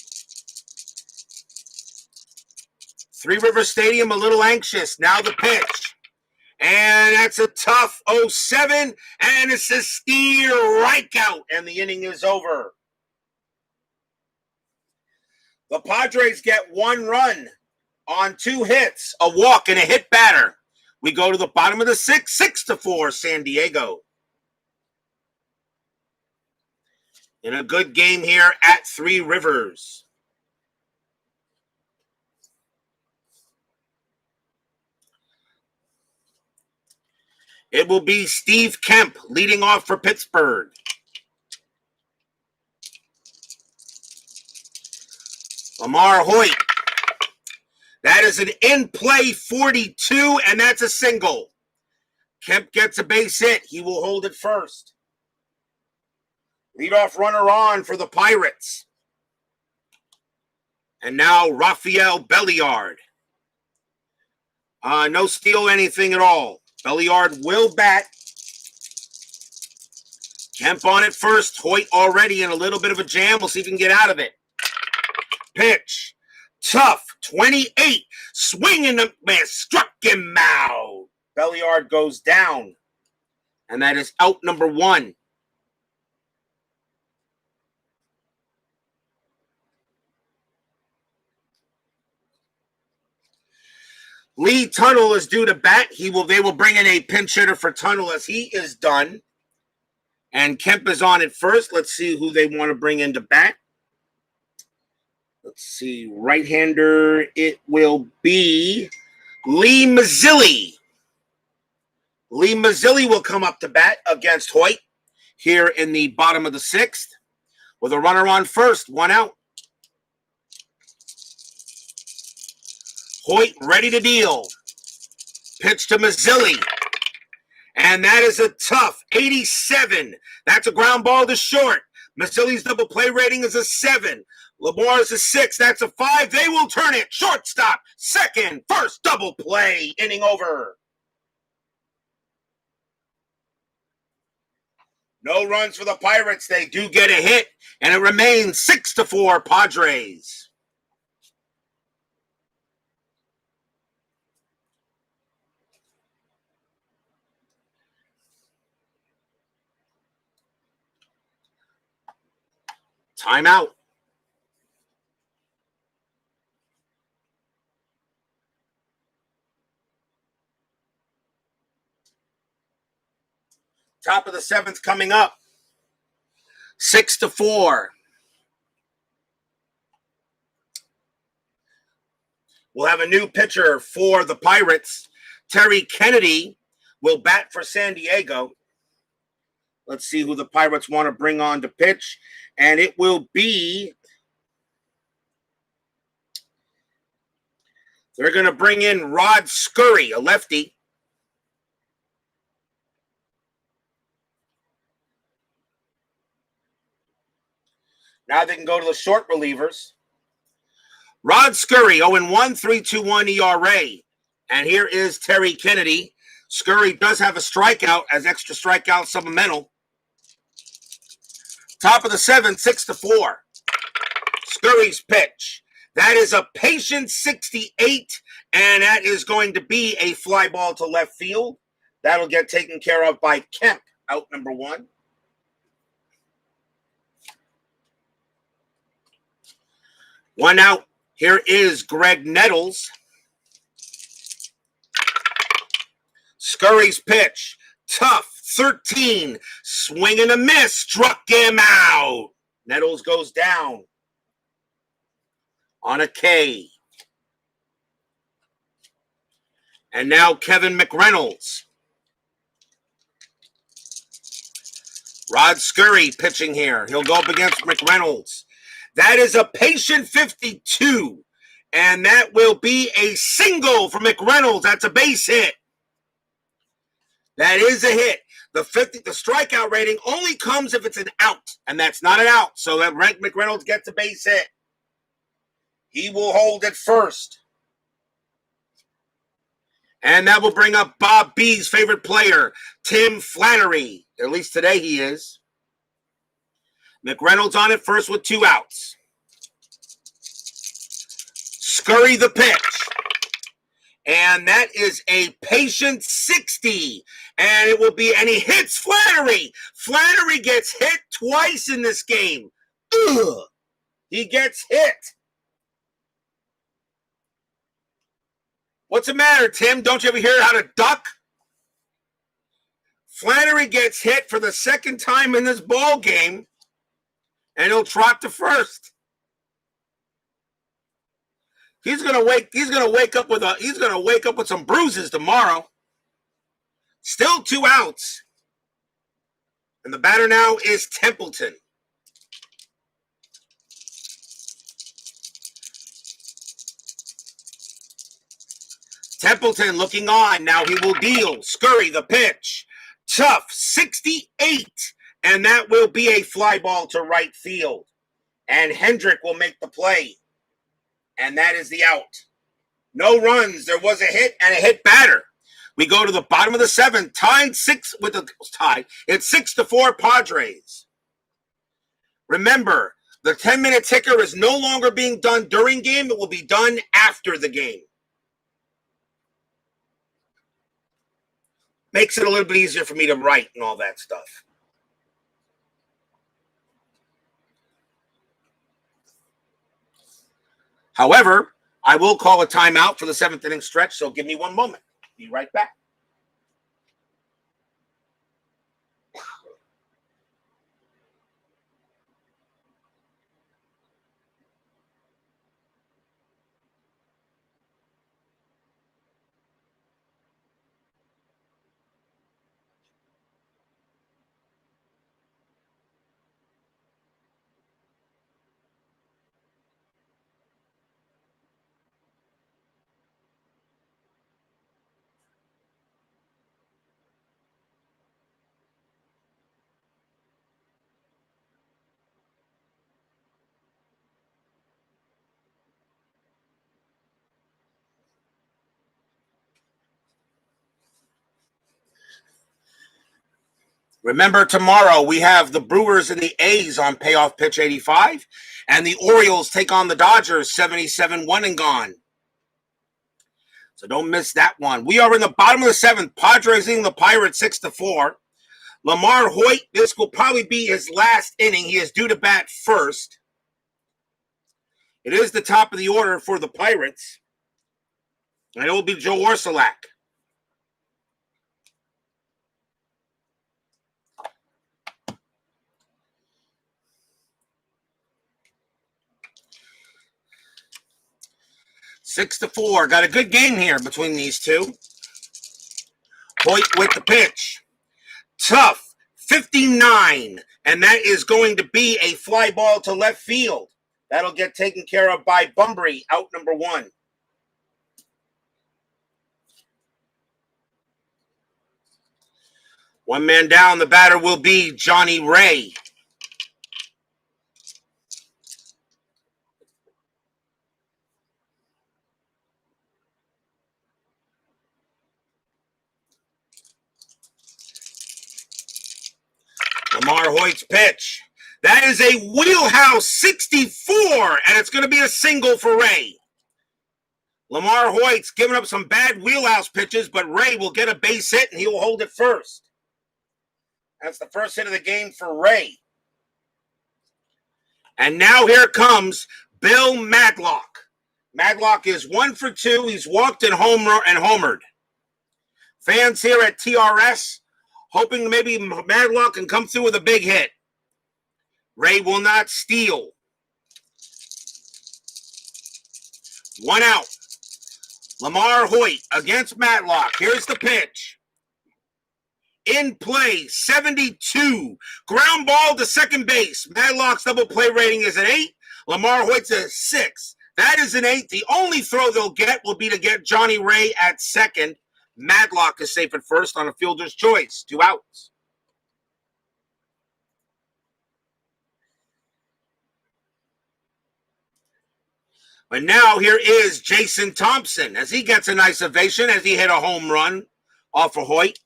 Three River Stadium a little anxious. Now the pitch. And that's a tough 0-7. And it's a strikeout. And the inning is over. The Padres get 1 run on 2 hits, a walk, and a hit batter. We go to the bottom of the 6th, 6-4 San Diego. In a good game here at 3 Rivers. It will be Steve Kemp leading off for Pittsburgh. LaMarr Hoyt. That is an in-play 42, and that's a single. Kemp gets a base hit. He will hold it first. Leadoff runner on for the Pirates. And now Rafael Belliard. No steal anything at all. Belliard will bat. Kemp on it first. Hoyt already in a little bit of a jam. We'll see if he can get out of it. Pitch. Tough. 28. Swing and the man struck him out. Belliard goes down. And that is out number 1. Lee Tunnell is due to bat. They will bring in a pinch hitter for Tunnell as he is done. And Kemp is on at first. Let's see who they want to bring into bat. Let's see. Right-hander, it will be Lee Mazzilli. Lee Mazzilli will come up to bat against Hoyt here in the bottom of the sixth with a runner on first, one out. Hoyt ready to deal. Pitch to Mazzilli. And that is a tough 87. That's a ground ball to short. Mazzilli's double play rating is a 7. LaMarr is a 6. That's a 5. They will turn it. Shortstop, second, first, double play. Inning over. No runs for the Pirates. They do get a hit, and it remains 6-4 Padres. Timeout. Top of the seventh coming up. 6-4. We'll have a new pitcher for the Pirates. Terry Kennedy will bat for San Diego. Let's see who the Pirates want to bring on to pitch. And it will be... They're going to bring in Rod Scurry, a lefty. Now they can go to the short relievers. Rod Scurry, 0-1, 3.21 ERA. And here is Terry Kennedy. Scurry does have a strikeout as extra strikeout supplemental. Top of the seventh, 6-4. Scurry's pitch. That is a patient 68, and that is going to be a fly ball to left field. That'll get taken care of by Kemp, out number 1. One out. Here is Greg Nettles. Scurry's pitch. Tough. 13. Swing and a miss. Struck him out. Nettles goes down on a K. And now Kevin McReynolds. Rod Scurry pitching here. He'll go up against McReynolds. That is a patient 52. And that will be a single for McReynolds. That's a base hit. That is a hit. The strikeout rating only comes if it's an out. And that's not an out. So that McReynolds gets a base hit. He will hold at first. And that will bring up Bob B's favorite player, Tim Flannery. At least today he is. McReynolds on it first with 2 outs. Scurry the pitch. And that is a patient 60. And it will be, and he hits Flannery. Flannery gets hit twice in this game. Ugh. He gets hit. What's the matter, Tim? Don't you ever hear how to duck? Flannery gets hit for the second time in this ball game. And he'll trot to first. He's gonna wake up with some bruises tomorrow. Still 2 outs. And the batter now is Templeton. Templeton looking on. Now he will deal. Scurry the pitch. Tough 68. And that will be a fly ball to right field. And Hendrick will make the play. And that is the out. No runs. There was a hit and a hit batter. We go to the bottom of the seventh. Tied 6 with the tie. It's 6-4 Padres. Remember, the 10-minute ticker is no longer being done during game. It will be done after the game. Makes it a little bit easier for me to write and all that stuff. However, I will call a timeout for the 7th inning stretch, so give me 1 moment. Be right back. Remember, tomorrow we have the Brewers and the A's on Payoff Pitch 85, and the Orioles take on the Dodgers 77 1 and gone. So don't miss that one. We are in the bottom of the seventh. Padres leading the Pirates 6-4. LaMarr Hoyt, this will probably be his last inning. He is due to bat first. It is the top of the order for the Pirates. And it will be Joe Orsulak. Six to 4. Got a good game here between these two. Hoyt with the pitch. Tough. 59. And that is going to be a fly ball to left field. That'll get taken care of by Bunbury, out number 1. One man down. The batter will be Johnny Ray. LaMarr Hoyt's pitch. That is a wheelhouse 64, and it's going to be a single for Ray. LaMarr Hoyt's giving up some bad wheelhouse pitches, but Ray will get a base hit, and he will hold it first. That's the first hit of the game for Ray. And now here comes Bill Madlock. Madlock is 1 for 2. He's walked and homered. Fans here at TRS hoping maybe Madlock can come through with a big hit. Ray will not steal. 1 out. LaMarr Hoyt against Madlock. Here's the pitch. In play, 72. Ground ball to second base. Madlock's double play rating is an 8. LaMarr Hoyt's a 6. That is an 8. The only throw they'll get will be to get Johnny Ray at second. Madlock is safe at first on a fielder's choice. 2 outs. But now here is Jason Thompson as he gets a nice ovation as he hit a home run off of Hoyt.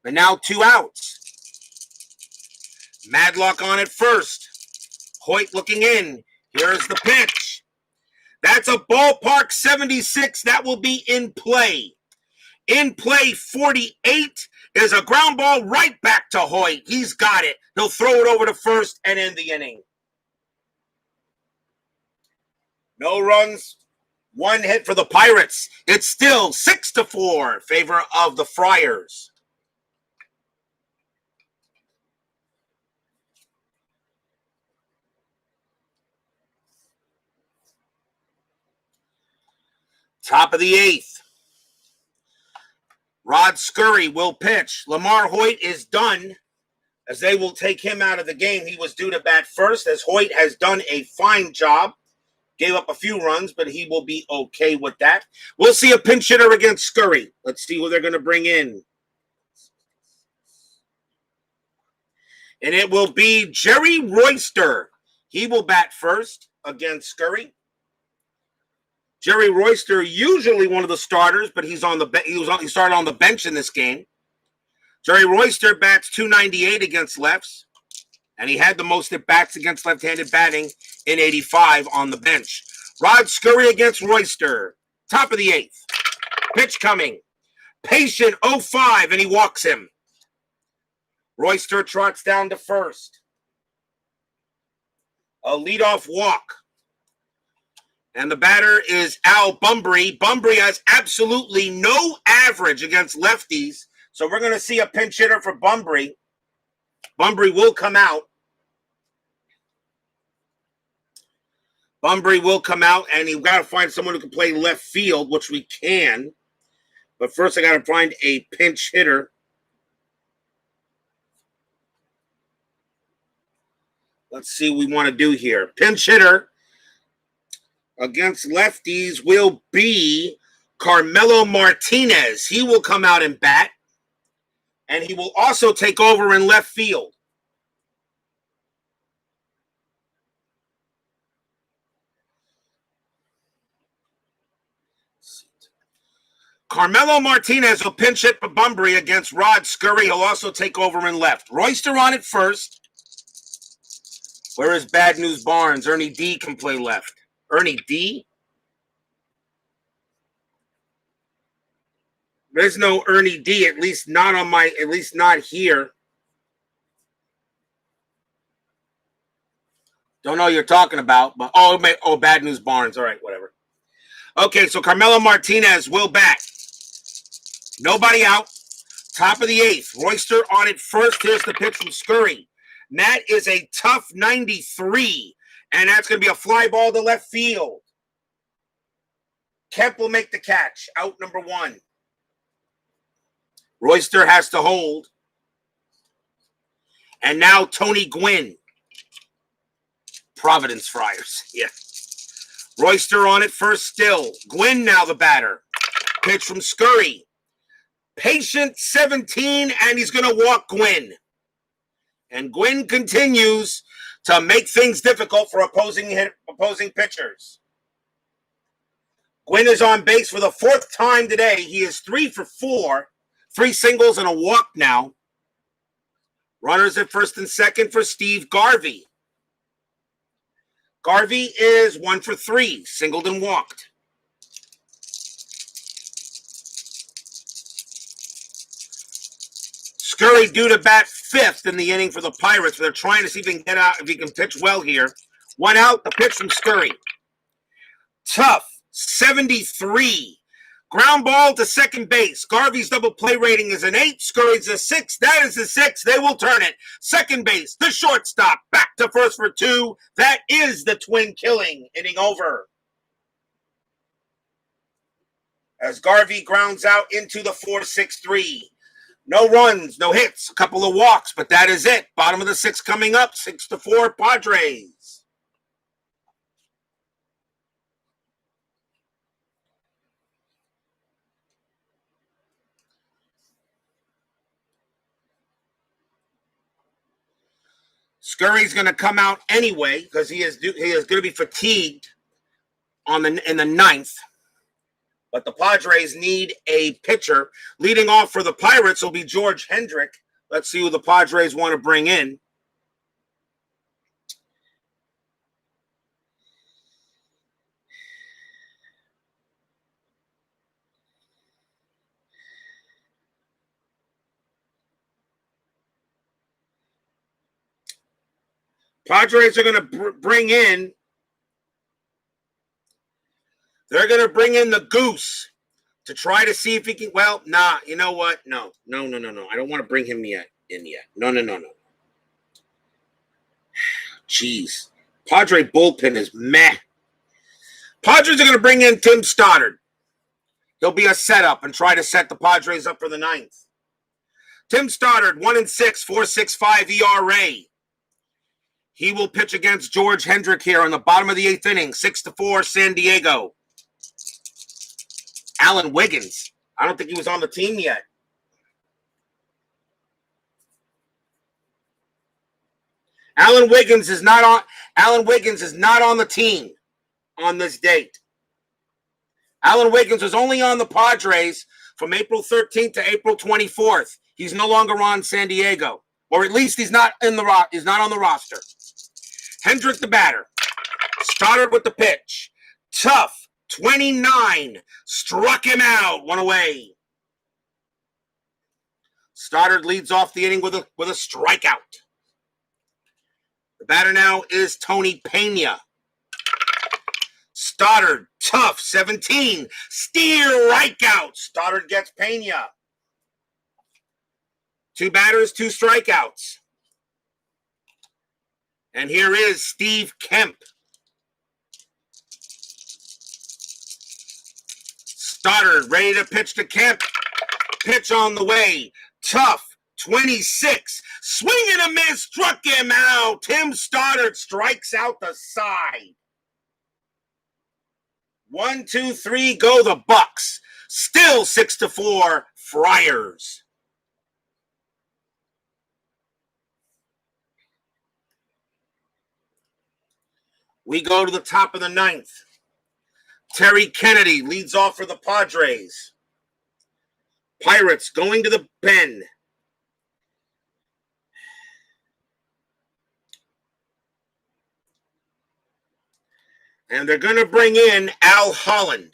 But now 2 outs. Madlock on at first. Hoyt looking in. Here's the pitch. That's a ballpark 76. That will be in play. In play 48 is a ground ball right back to Hoyt. He's got it. He'll throw it over to first and end the inning. No runs, 1 hit for the Pirates. It's still 6-4 in favor of the Friars. Top of the 8th. Rod Scurry will pitch. LaMarr Hoyt is done as they will take him out of the game. He was due to bat first as Hoyt has done a fine job. Gave up a few runs, but he will be okay with that. We'll see a pinch hitter against Scurry. Let's see who they're going to bring in. And it will be Jerry Royster. He will bat first against Scurry. Jerry Royster, usually one of the starters, but he started on the bench in this game. Jerry Royster bats .298 against lefts, and he had the most at bats against left-handed batting in 85 on the bench. Rod Scurry against Royster. Top of the 8th. Pitch coming. Patient 0-5, and he walks him. Royster trots down to first. A leadoff walk. And the batter is Al Bunbury. Bunbury has absolutely no average against lefties. So we're going to see a pinch hitter for Bunbury. Bunbury will come out. Bunbury will come out, and you've got to find someone who can play left field, which we can. But first I got to find a pinch hitter. Let's see what we want to do here. Pinch hitter against lefties will be Carmelo Martinez. He will come out and bat, and he will also take over in left field. Carmelo Martinez will pinch hit for Bunbury against Rod Scurry. He'll also take over in left. Royster on it first. Where is Bad News Barnes? Ernie D can play left. Ernie D? There's no Ernie D, at least not here. Don't know what you're talking about, but Bad News Barnes. All right, whatever. Okay, so Carmelo Martinez will bat. Nobody out. Top of the eighth. Royster on it first. Here's the pitch from Scurry. And that is a tough 93, and that's going to be a fly ball to left field. Kemp will make the catch. Out number one. Royster has to hold. And now Tony Gwynn. Providence Friars. Yeah. Royster on it first still. Gwynn now the batter. Pitch from Scurry. Patient 17, and he's going to walk Gwynn. And Gwynn continues to make things difficult for opposing pitchers. Gwynn is on base for the fourth time today. He is 3 for 4, 3 singles and a walk now. Runners at first and second for Steve Garvey. Garvey is 1 for 3, singled and walked. Scurry due to bat fifth in the inning for the Pirates. They're trying to see if he can get out, if he can pitch well here. 1 out, the pitch from Scurry. Tough, 73. Ground ball to second base. Garvey's double play rating is an 8. Scurry's a 6. That is a 6. They will turn it. Second base, the shortstop. Back to first for 2. That is the twin killing. Inning over. As Garvey grounds out into the 4-6-3. No runs, no hits, a couple of walks, but that is it. Bottom of the 6th coming up, 6-4 Padres. Scurry's going to come out anyway because he is going to be fatigued in the 9th. But the Padres need a pitcher. Leading off for the Pirates will be George Hendrick. Let's see who the Padres want to bring in. Padres are going to bring in. They're going to bring in the Goose to try to see if he can. Well, nah, you know what? No. I don't want to bring him in yet. No. Jeez. Padre bullpen is meh. Padres are going to bring in Tim Stoddard. He'll be a setup and try to set the Padres up for the 9th. Tim Stoddard, 1-6, 4.65 ERA. He will pitch against George Hendrick here on the bottom of the 8th inning, 6-4 San Diego. Alan Wiggins. I don't think he was on the team yet. Alan Wiggins is not on the team on this date. Alan Wiggins was only on the Padres from April 13th to April 24th. He's no longer on San Diego, or at least he's not on the roster. Hendrick the batter. Stoddard with the pitch. Tough. 29. Struck him out. 1 away. Stoddard leads off the inning with a strikeout. The batter now is Tony Pena. Stoddard, tough, 17. Strikeout. Stoddard gets Pena. 2 batters, 2 strikeouts. And here is Steve Kemp. Stoddard ready to pitch to Kemp. Pitch on the way. Tough. 26. Swing and a miss. Struck him out. Tim Stoddard strikes out the side. 1, 2, 3. Go the Bucks. Still 6-4 Friars. We go to the top of the 9th. Terry Kennedy leads off for the Padres. Pirates going to the pen. And they're going to bring in Al Holland.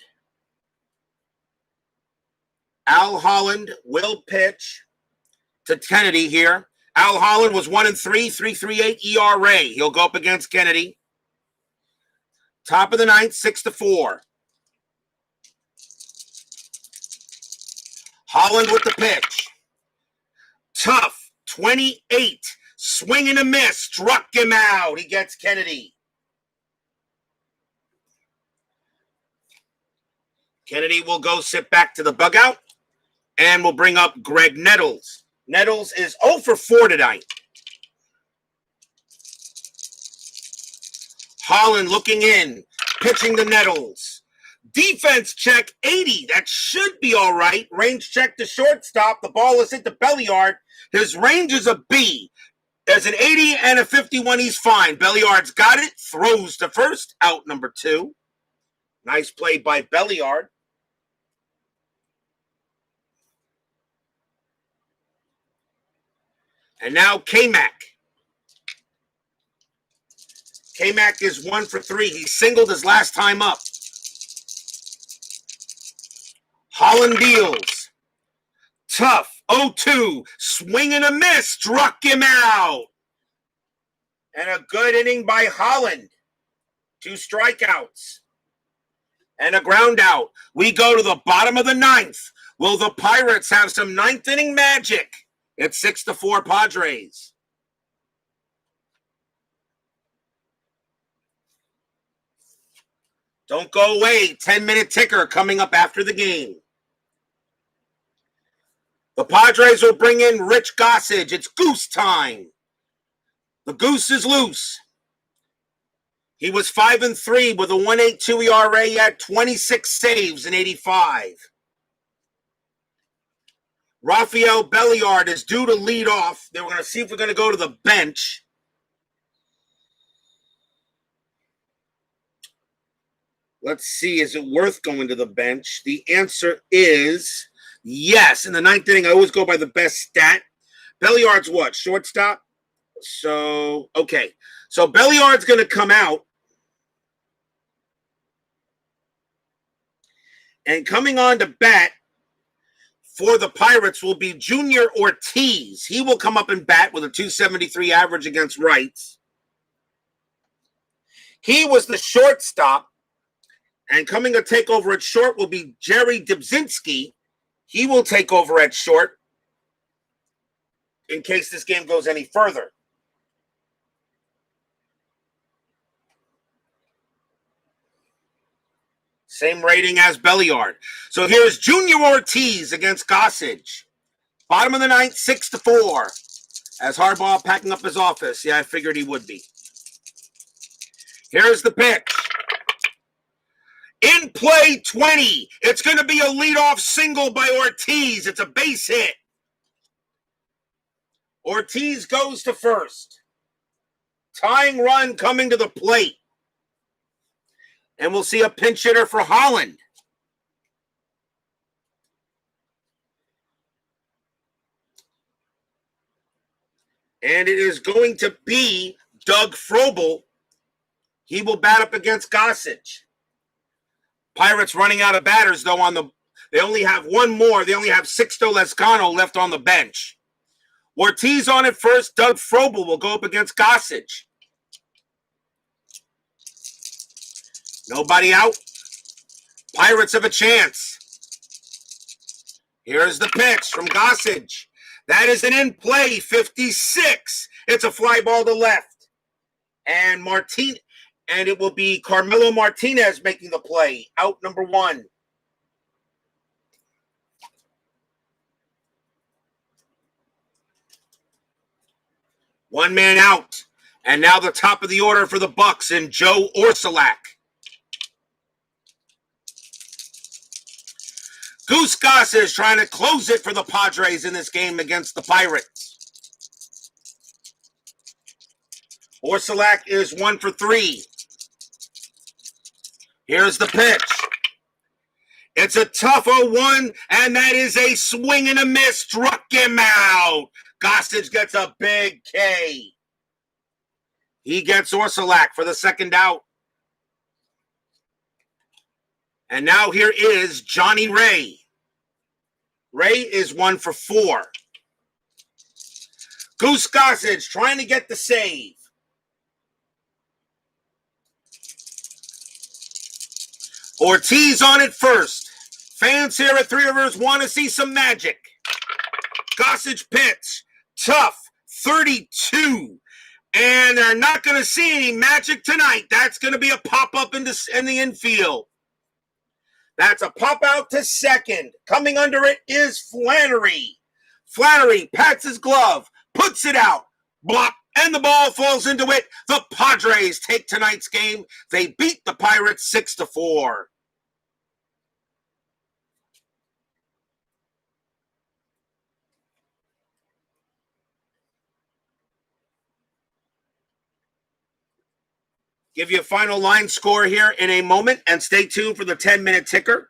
Al Holland will pitch to Kennedy here. Al Holland was 1-3, 3.38 ERA. He'll go up against Kennedy. Top of the ninth, 6-4. Holland with the pitch. Tough, 28. Swing and a miss. Struck him out. He gets Kennedy. Kennedy will go sit back to the dugout. And we'll bring up Greg Nettles. Nettles is 0 for 4 tonight. Holland looking in, pitching to Nettles. Defense check 80. That should be all right. Range check to shortstop. The ball is hit the belly yard. His range is a B. There's an 80 and a 51. He's fine. Belliard's got it. Throws to first. Out number 2. Nice play by Belliard. And now K-Mac. K-Mac is 1 for 3. He singled his last time up. Holland deals. Tough. 0-2. Swing and a miss. Struck him out. And a good inning by Holland. 2 strikeouts. And a ground out. We go to the bottom of the ninth. Will the Pirates have some ninth inning magic? It's 6-4 Padres. Don't go away. 10-minute ticker coming up after the game. The Padres will bring in Rich Gossage. It's goose time. The goose is loose. He was 5-3 with a 1.82 ERA. He had 26 saves in 85. Rafael Belliard is due to lead off. They were going to see if we're going to go to the bench. Let's see, is it worth going to the bench? The answer is yes. In the ninth inning, I always go by the best stat. Belliard's what? Shortstop? So, okay. So Belliard's going to come out. And coming on to bat for the Pirates will be Junior Ortiz. He will come up and bat with a 273 average against rights. He was the shortstop. And coming to take over at short will be Jerry Dubzinski. He will take over at short in case this game goes any further. Same rating as Belliard. So here's Junior Ortiz against Gossage. Bottom of the ninth, 6-4. As Harbaugh packing up his office. Yeah, I figured he would be. Here's the pitch. In play, 20. It's going to be a leadoff single by Ortiz. It's a base hit. Ortiz goes to first. Tying run coming to the plate. And we'll see a pinch hitter for Holland. And it is going to be Doug Frobel. He will bat up against Gossage. Pirates running out of batters, though, they only have one more. They only have Sixto Lezcano left on the bench. Ortiz on it first. Doug Frobel will go up against Gossage. Nobody out. Pirates have a chance. Here's the pitch from Gossage. That is an in-play, 56. It's a fly ball to left. And it will be Carmelo Martinez making the play. Out number 1. One man out. And now the top of the order for the Bucks and Joe Orsulak. Goose Gossage trying to close it for the Padres in this game against the Pirates. Orsulak is 1 for 3. Here's the pitch. It's a tough 0-1, and that is a swing and a miss. Struck him out. Gossage gets a big K. He gets Orsulak for the second out. And now here is Johnny Ray. Ray is 1 for 4. Goose Gossage trying to get the save. Ortiz on it first. Fans here at Three Rivers want to see some magic. Gossage pitch. Tough. 32. And they're not going to see any magic tonight. That's going to be a pop-up in the infield. That's a pop-out to second. Coming under it is Flannery. Flannery pats his glove, puts it out, blop, and the ball falls into it. The Padres take tonight's game. They beat the Pirates 6-4. Give you a final line score here in a moment, and stay tuned for the 10-minute ticker.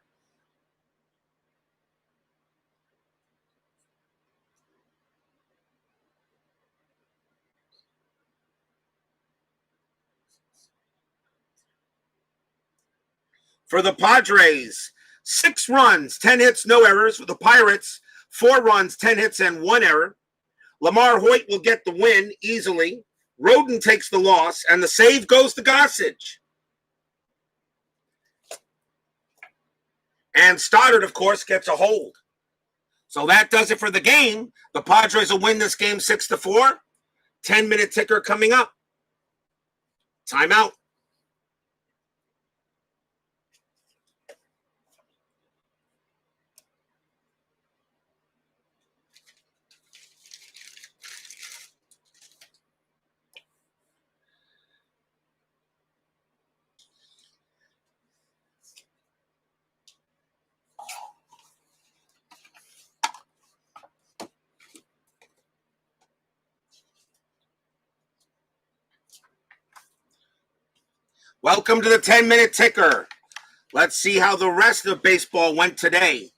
For the Padres, 6 runs, 10 hits, no errors. For the Pirates, 4 runs, 10 hits, and 1 error. LaMarr Hoyt will get the win easily. Rhoden takes the loss, and the save goes to Gossage. And Stoddard, of course, gets a hold. So that does it for the game. The Padres will win this game 6-4. 10-minute ticker coming up. Timeout. Welcome to the 10-minute ticker. Let's see how the rest of baseball went today.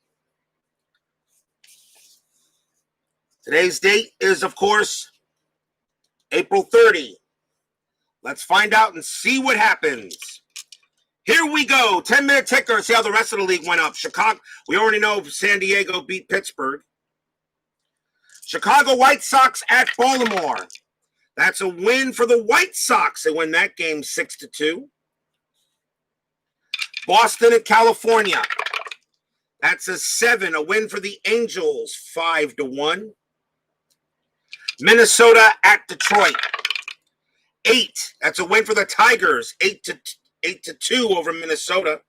Today's date is, of course, April 30. Let's find out and see what happens. Here we go. 10-minute ticker. See how the rest of the league went up. Chicago, we already know San Diego beat Pittsburgh. Chicago White Sox at Baltimore. That's a win for the White Sox. They win that game 6-2. Boston at California. That's a 7. A win for the Angels, 5-1. Minnesota at Detroit. 8. That's a win for the Tigers, 8-2 over Minnesota.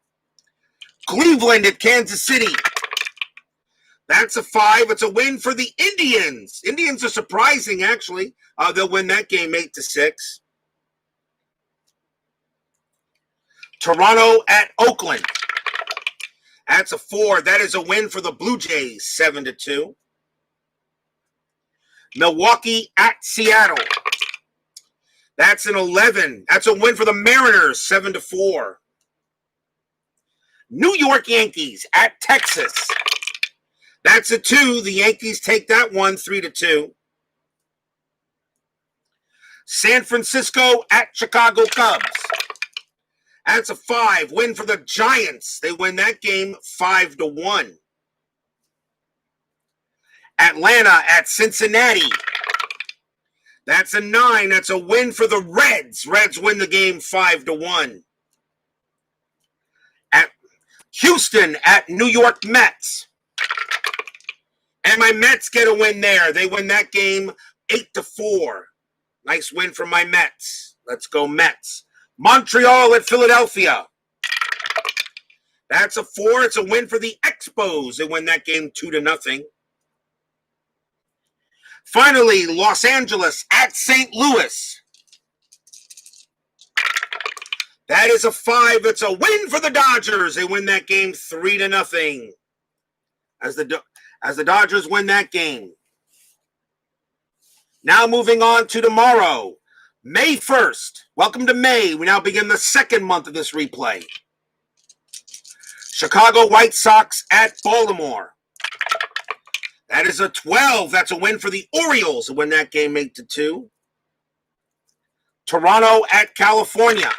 Cleveland at Kansas City. That's a 5. It's a win for the Indians. Indians are surprising, actually. They'll win that game 8-6. Toronto at Oakland. That's a 4. That is a win for the Blue Jays, 7-2. Milwaukee at Seattle. That's an 11. That's a win for the Mariners, 7-4. New York Yankees at Texas. That's a 2. The Yankees take that one, 3-2. San Francisco at Chicago Cubs. That's a 5. Win for the Giants. They win that game 5-1. Atlanta at Cincinnati. That's a 9. That's a win for the Reds. Reds win the game 5-1. At Houston at New York Mets. And my Mets get a win there. They win that game 8-4. Nice win for my Mets. Let's go Mets. Montreal at Philadelphia. That's a 4. It's a win for the Expos. They win that game 2-0. Finally, Los Angeles at St. Louis. That is a 5. It's a win for the Dodgers. They win that game 3-0. As the Dodgers win that game. Now moving on to tomorrow, May 1st. Welcome to May. We now begin the second month of this replay. Chicago White Sox at Baltimore. That is a 12. That's a win for the Orioles to win that game 8-2. Toronto at California.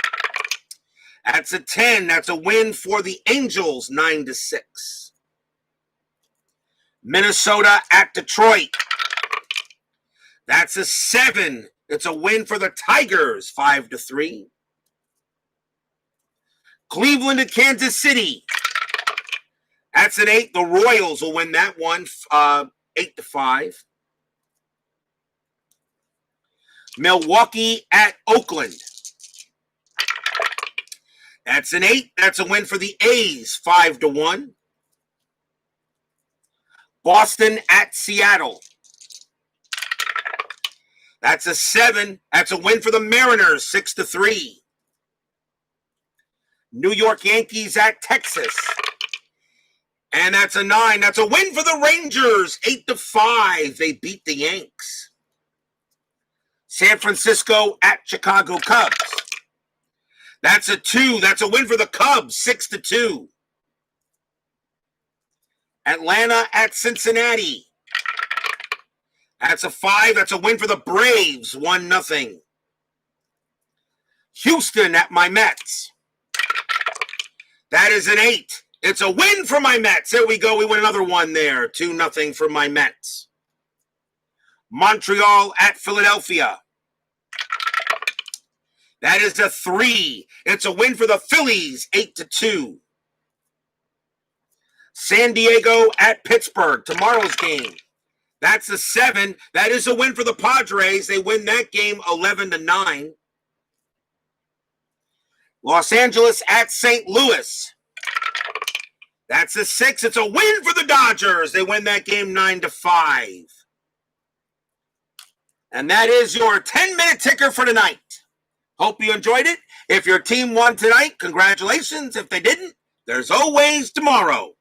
That's a 10. That's a win for the Angels 9-6. Minnesota at Detroit. That's a 7. It's a win for the Tigers 5-3. Cleveland at Kansas City. That's an 8. The Royals will win that one 8-5. Milwaukee at Oakland. That's an 8. That's a win for the A's 5-1. Boston at Seattle. That's a 7. That's a win for the Mariners 6-3. New York Yankees at Texas. And that's a 9. That's a win for the Rangers 8-5. They beat the Yanks. San Francisco at Chicago Cubs. That's a 2. That's a win for the Cubs 6-2. Atlanta at Cincinnati. That's a 5. That's a win for the Braves 1-0. Houston at my Mets. That is an 8. It's a win for my Mets. There we go. We win another one there. 2-0 for my Mets. Montreal at Philadelphia. That is a 3. It's a win for the Phillies 8-2. San Diego at Pittsburgh, tomorrow's game. That's a 7. That is a win for the Padres. They win that game 11-9. Los Angeles at St. Louis. That's a 6. It's a win for the Dodgers. They win that game 9-5. And that is your 10-minute ticker for tonight. Hope you enjoyed it. If your team won tonight, congratulations. If they didn't, there's always tomorrow.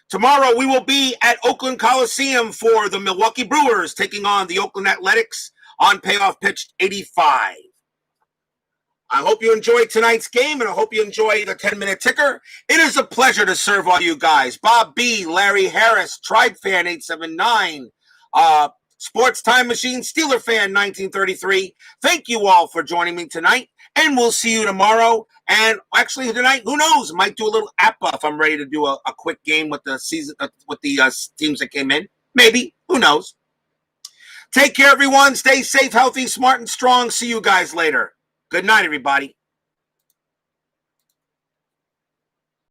Tomorrow we will be at Oakland Coliseum for the Milwaukee Brewers taking on the Oakland Athletics on Payoff Pitch 85. I hope you enjoyed tonight's game, and I hope you enjoy the 10-minute ticker. It is a pleasure to serve all you guys. Bob B., Larry Harris, Tribe Fan 879, Sports Time Machine, Steeler Fan 1933. Thank you all for joining me tonight, and we'll see you tomorrow. And actually tonight, who knows? Might do a little app if I'm ready to do a quick game with the season with the teams that came in. Maybe. Who knows? Take care, everyone. Stay safe, healthy, smart, and strong. See you guys later. Good night, everybody.